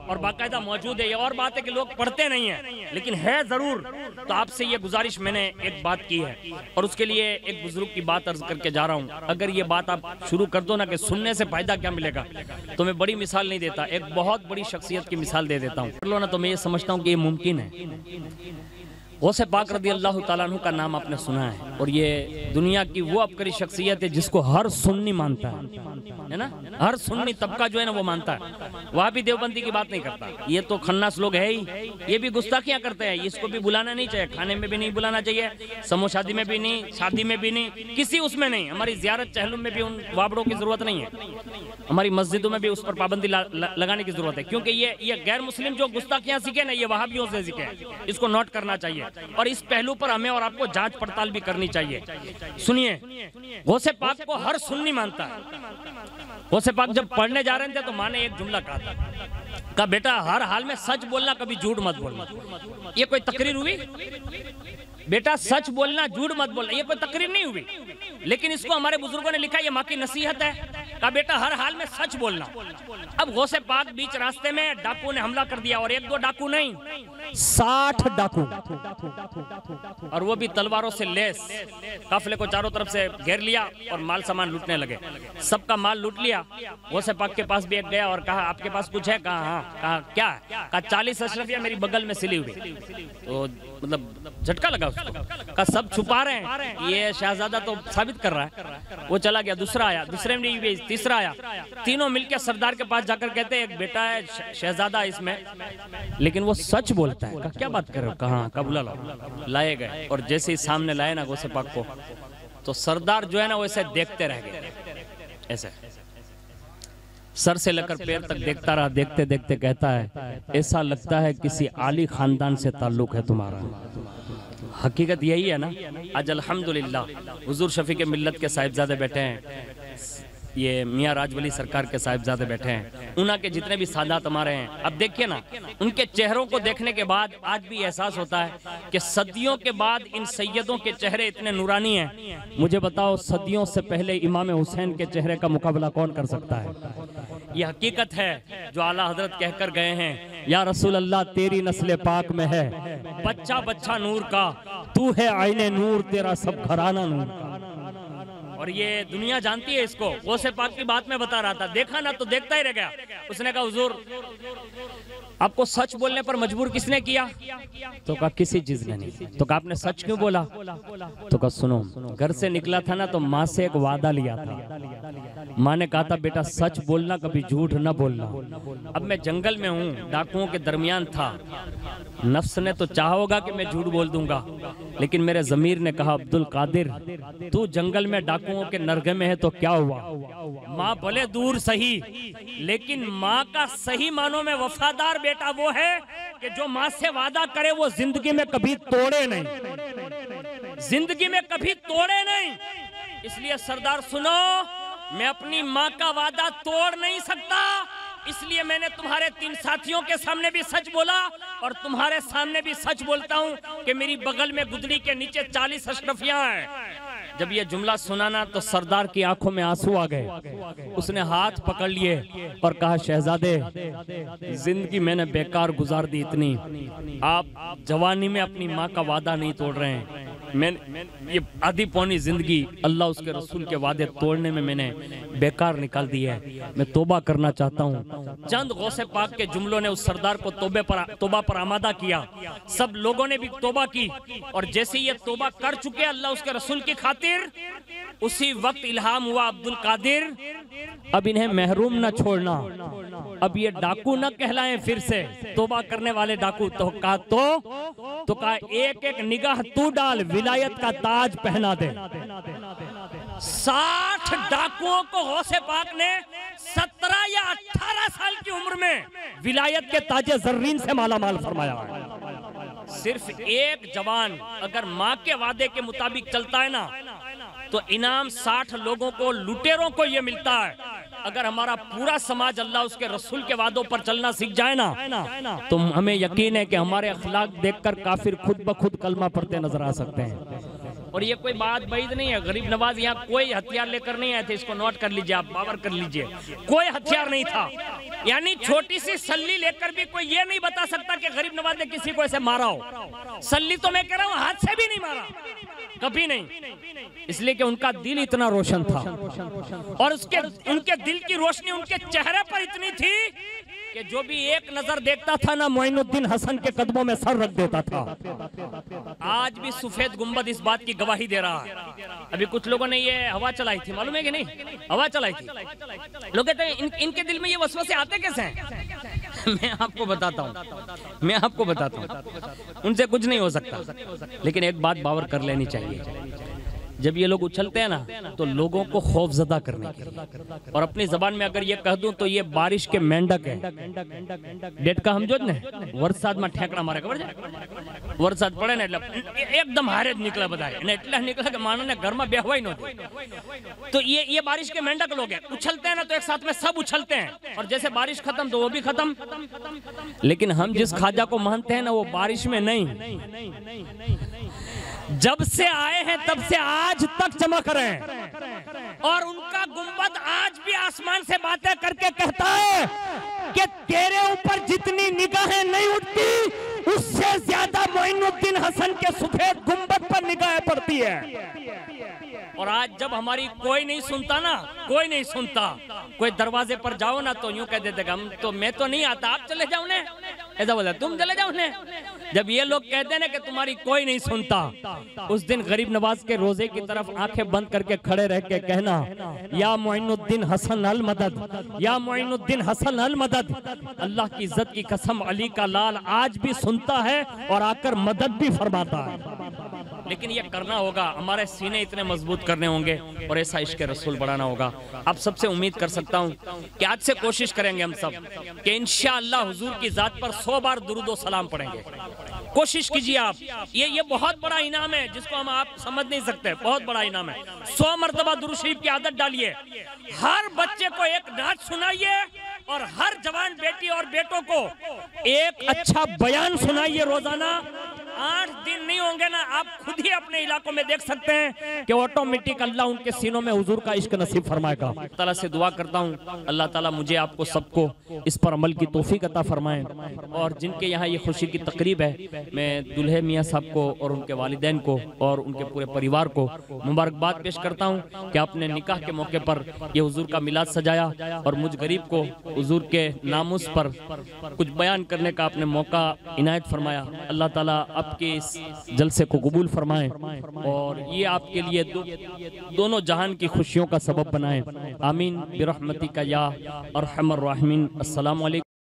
और बाकायदा मौजूद है। ये और बात है कि लोग पढ़ते नहीं है, लेकिन है जरूर। तो आपसे ये गुजारिश मैंने एक बात की है, और उसके लिए एक बुजुर्ग की बात अर्ज करके जा रहा हूँ। अगर ये बात आप शुरू कर दो ना कि सुनने से फायदा क्या मिलेगा, तो मैं बड़ी मिसाल नहीं देता, एक बहुत बड़ी शख्सियत की मिसाल दे देता हूँ। कर लो ना तो मैं ये समझता हूँ कि ये मुमकिन है। गौसे पाक रदी अल्लाह ताला अन्हु का नाम आपने सुना है, और ये दुनिया की वो अबकरी शख्सियत है जिसको हर सुन्नी मानता है ना, हर सुन्नी तबका जो है ना वो मानता है। वहाँ भी देवबंदी की बात नहीं करता, ये तो खन्नास लोग है ही, ये भी गुस्ताखियाँ करते हैं। इसको भी बुलाना नहीं चाहिए, खाने में भी नहीं बुलाना चाहिए, समूह शादी में भी नहीं, शादी में भी नहीं, किसी उसमें नहीं। हमारी जियारत चहलुम में भी उन वाबड़ों की जरूरत नहीं है, हमारी मस्जिदों में भी उस पर पाबंदी लगाने की जरूरत है। क्योंकि ये गैर मुस्लिम जो गुस्ताखियाँ सीखे ना, ये वहाबियों से सीखे, इसको नोट करना चाहिए। और इस पहलू पर हमें और आपको जांच पड़ताल भी करनी चाहिए। सुनिए, गौसे पाक को हर सुन्नी मानता है। गौसे पाक जब पढ़ने जा रहे थे तो माँ ने एक जुमला कहा बेटा हर हाल में सच बोलना, कभी झूठ मत बोलना। ये कोई तकरीर हुई? बेटा सच बोलना, झूठ मत बोलना, ये कोई तकरीर नहीं हुई। लेकिन इसको हमारे बुजुर्गों ने लिखा, ये माँ की नसीहत है। कहा बेटा हर हाल में सच बोलना। अब गौसे पाक बीच रास्ते में डाकू ने हमला कर दिया, और 1-2 डाकू नहीं, 60 डाकू, और वो भी तलवारों से लेस। काफिले को चारों तरफ से घेर लिया और माल सामान लूटने लगे। सबका माल लूट लिया। गौसे पाक के पास भी एक गया और कहा आपके पास कुछ है? कहा हाँ। कहा क्या? कहा 40 अशरफिया मेरी बगल में सिली हुई। तो मतलब झटका लगा उसको। कहा सब छुपा रहे हैं, ये शहजादा तो साबित कर रहा है। वो चला गया, दूसरा आया, दूसरे में भी, तीसरा आया। तीनों मिलकर सरदार के पास जाकर कहते एक बेटा है शहजादा इसमें, लेकिन वो सच बोलता है। क्या बात कर रहे हो? कहाँ? कबूला लाओ। लाए गए, और जैसे ही सामने लाए ना गौसे पाक को, तो सरदार जो है ना वो ऐसे देखते रह गए, ऐसे सर से लेकर पैर तक देखता रहा। देखते देखते कहता है ऐसा लगता है किसी आली खानदान से ताल्लुक है तुम्हारा। हकीकत यही है ना। आज अल्हम्दुलिल्लाह हुजूर शफीक मिल्लत के साहिबजादे बैठे हैं, ये मियाँ राजवली सरकार के साहिबजादे बैठे हैं, उना के जितने भी सादात हमारे हैं। अब देखिए ना, उनके चेहरों को देखने के बाद आज भी एहसास होता है कि सदियों के बाद इन सैयदों के चेहरे इतने नूरानी हैं। मुझे बताओ, सदियों से पहले इमाम हुसैन के चेहरे का मुकाबला कौन कर सकता है? ये हकीकत है जो आला हजरत कहकर गए हैं, या रसूल अल्लाह तेरी नस्ल पाक में है बच्चा बच्चा नूर का, तू है आईने नूर, तेरा सब घराना नूर का। और ये दुनिया जानती है इसको। गौसे पाक की बात में बता रहा था, देखा ना तो देखता ही रह गया। उसने कहा हुजूर आपको सच बोलने पर मजबूर किसने किया? तो कहा किसी चीज ने नहीं। तो कहा आपने सच क्यों बोला? तो कहा सुनो, घर से निकला था ना तो माँ से एक वादा लिया था। माँ ने कहा था बेटा सच बोलना, कभी झूठ न बोलना। अब मैं जंगल में हूँ, डाकुओं के दरमियान था, नफ्स ने तो चाहा होगा कि मैं झूठ बोल दूंगा, लेकिन मेरे जमीर ने कहा अब्दुल कादिर तू जंगल में डाकुओं के नरगे में है तो क्या हुआ? माँ भले दूर सही, लेकिन माँ का सही मानों में वफादार बेटा वो है कि जो माँ से वादा करे वो जिंदगी में कभी तोड़े नहीं, जिंदगी में कभी तोड़े नहीं। इसलिए सरदार सुनो, मैं अपनी माँ का वादा तोड़ नहीं सकता, इसलिए मैंने तुम्हारे 3 साथियों के सामने भी सच बोला और तुम्हारे सामने भी सच बोलता हूँ कि मेरी बगल में गुदड़ी के नीचे 40 अशरफियां हैं। जब ये जुमला सुना ना तो सरदार की आंखों में आंसू आ गए। उसने हाथ पकड़ लिए और कहा शहजादे जिंदगी मैंने बेकार गुजार दी इतनी, आप जवानी में अपनी माँ का वादा नहीं तोड़ रहे हैं। मैंने ये आधी पौनी जिंदगी अल्लाह उसके रसूल के वादे तोड़ने में मैंने बेकार निकाल दी है। मैं तोबा करना चाहता हूँ। चंद गौसे पाक के जुमलों ने उस सरदार को तोबा पर आमादा किया। सब लोगों ने भी तोबा की और जैसे ये तोबा कर चुके अल्लाह उसके रसूल की खातिर, उसी वक्त इल्हाम हुआ अब्दुल कादिर अब इन्हें महरूम न छोड़ना, अब ये डाकू न कहलाएं फिर से तोबा करने वाले डाकू। तो कहा एक एक निगाह तू डाल, विलायत का ताज पहना दे। 60 डाकुओं को गौसे पाक ने 17 या 18 साल की उम्र में विलायत के ताजे जर्रीन से माला माल फरमाया है। सिर्फ एक जवान अगर माँ के वादे के मुताबिक चलता है ना तो इनाम 60 लोगों को, लुटेरों को ये मिलता है। अगर हमारा पूरा समाज अल्लाह उसके रसूल के वादों पर चलना सीख जाए ना तो हमें यकीन है कि हमारे अखलाक देखकर काफिर खुद ब खुद कलमा पढ़ते नजर आ सकते हैं। और ये कोई बात बैद नहीं है, गरीब नवाज यहाँ कोई हथियार लेकर नहीं आए थे, इसको नोट कर लीजिए, आप बावर कर लीजिए, कोई हथियार नहीं था। यानी छोटी सी सल्ली लेकर भी कोई ये नहीं बता सकता कि गरीब नवाज ने किसी को ऐसे मारा हो। सल्ली तो मैं कह रहा हूँ हाथ से भी नहीं मारा, कभी नहीं, इसलिए कि उनका दिल इतना रोशन था और उनके दिल की रोशनी उनके चेहरे पर इतनी थी कि जो भी एक नजर देखता था ना मोइनुद्दीन हसन के कदमों में सर रख देता था। आज भी सफेद गुंबद इस बात की गवाही दे रहा है। अभी कुछ लोगों ने ये हवा चलाई थी, मालूम है कि नहीं? हवा चलाई थी। लोग कहते हैं इनके दिल में ये वसवसे आते कैसे हैं? मैं आपको बताता हूँ, उनसे कुछ नहीं हो सकता। लेकिन एक बात बावर कर लेनी चाहिए, जब ये लोग उछलते हैं ना तो लोगों को खौफजदा करने के लिए, और अपनी जबान में अगर ये कह दूं तो ये बारिश के मेंढक है। डेट का हम जो ने वरसाद में ठेकड़ा मारे, खबर है? वरसाद पड़े ना एकदम हारे निकला, बताए ने इतना निकला कि मानो ने घर में बेहवाई न होती। तो ये बारिश के मेंढक लोग हैं, उछलते हैं ना तो एक साथ में सब उछलते हैं और जैसे बारिश खत्म तो वो भी खत्म। लेकिन हम जिस ख्वाजा को मानते हैं ना वो बारिश में नहीं, जब से आए हैं तब से आज तक चमक रहे हैं और उनका गुंबद आज भी आसमान से बातें करके कहता है कि तेरे ऊपर जितनी निगाहें नहीं उठती उससे ज्यादा मोइनुद्दीन हसन के सफेद गुंबद पर निगाहें पड़ती है। और आज जब हमारी कोई नहीं सुनता ना, कोई नहीं सुनता, कोई दरवाजे पर जाओ ना तो यूं कह देते हम तो, मैं तो नहीं आता, आप चले जाओ ने, ऐसा बोला तुम चले जाओ ने। जब ये लोग कहते हैं ना कि तुम्हारी कोई नहीं सुनता, उस दिन गरीब नवाज के रोजे की तरफ आंखें बंद करके खड़े रह के कहना या मोइनुद्दीन हसन अल मदद, या मोइनुद्दीन हसन अल मदद। अल्लाह की इज्जत की कसम, अली का लाल आज भी सुनता है और आकर मदद भी फरमाता है। लेकिन ये करना होगा, हमारे सीने इतने मजबूत करने होंगे और ऐसा इश्क रसूल बढ़ाना होगा। आप सबसे उम्मीद कर सकता हूँ कि आज से कोशिश करेंगे हम सब कि इंशाअल्लाह हुजूर की जात पर 100 बार दुरूद व सलाम पढ़ेंगे। कोशिश कीजिए आप, ये बहुत बड़ा इनाम है जिसको हम आप समझ नहीं सकते, बहुत बड़ा इनाम है। 100 मरतबा दुरूद शरीफ की आदत डालिए, हर बच्चे को एक नात सुनाइए और हर जवान बेटी और बेटों को एक अच्छा बयान सुनाइए रोजाना। 8 दिन नहीं होंगे ना, आप खुद ही अपने इलाकों में देख सकते हैं कि ऑटोमेटिक अल्लाह उनके सीनों में हुजूर का इश्क नसीब फरमाएगा। ताला से दुआ करता हूँ अल्लाह ताला मुझे आपको सबको इस पर अमल की तौफीक अता फरमाए। और जिनके यहाँ ये खुशी की तकरीब है, मैं दुल्हे मियाँ साहब को और उनके वालिदैन को और उनके पूरे परिवार को मुबारकबाद पेश करता हूँ कि आपने निकाह के मौके पर ये हुजूर का मिलाद सजाया और मुझ गरीब को हुजूर के नामुस पर कुछ बयान करने का आपने मौका इनायत फरमाया। अल्लाह ताला आपके इस जलसे को कबूल फरमाए और ये आपके लिए दोनों जहान की खुशियों का सबब बनाए। आमीन बिरहमतिका या अरहमर राहिमीन। अस्सलामु अलैकुम।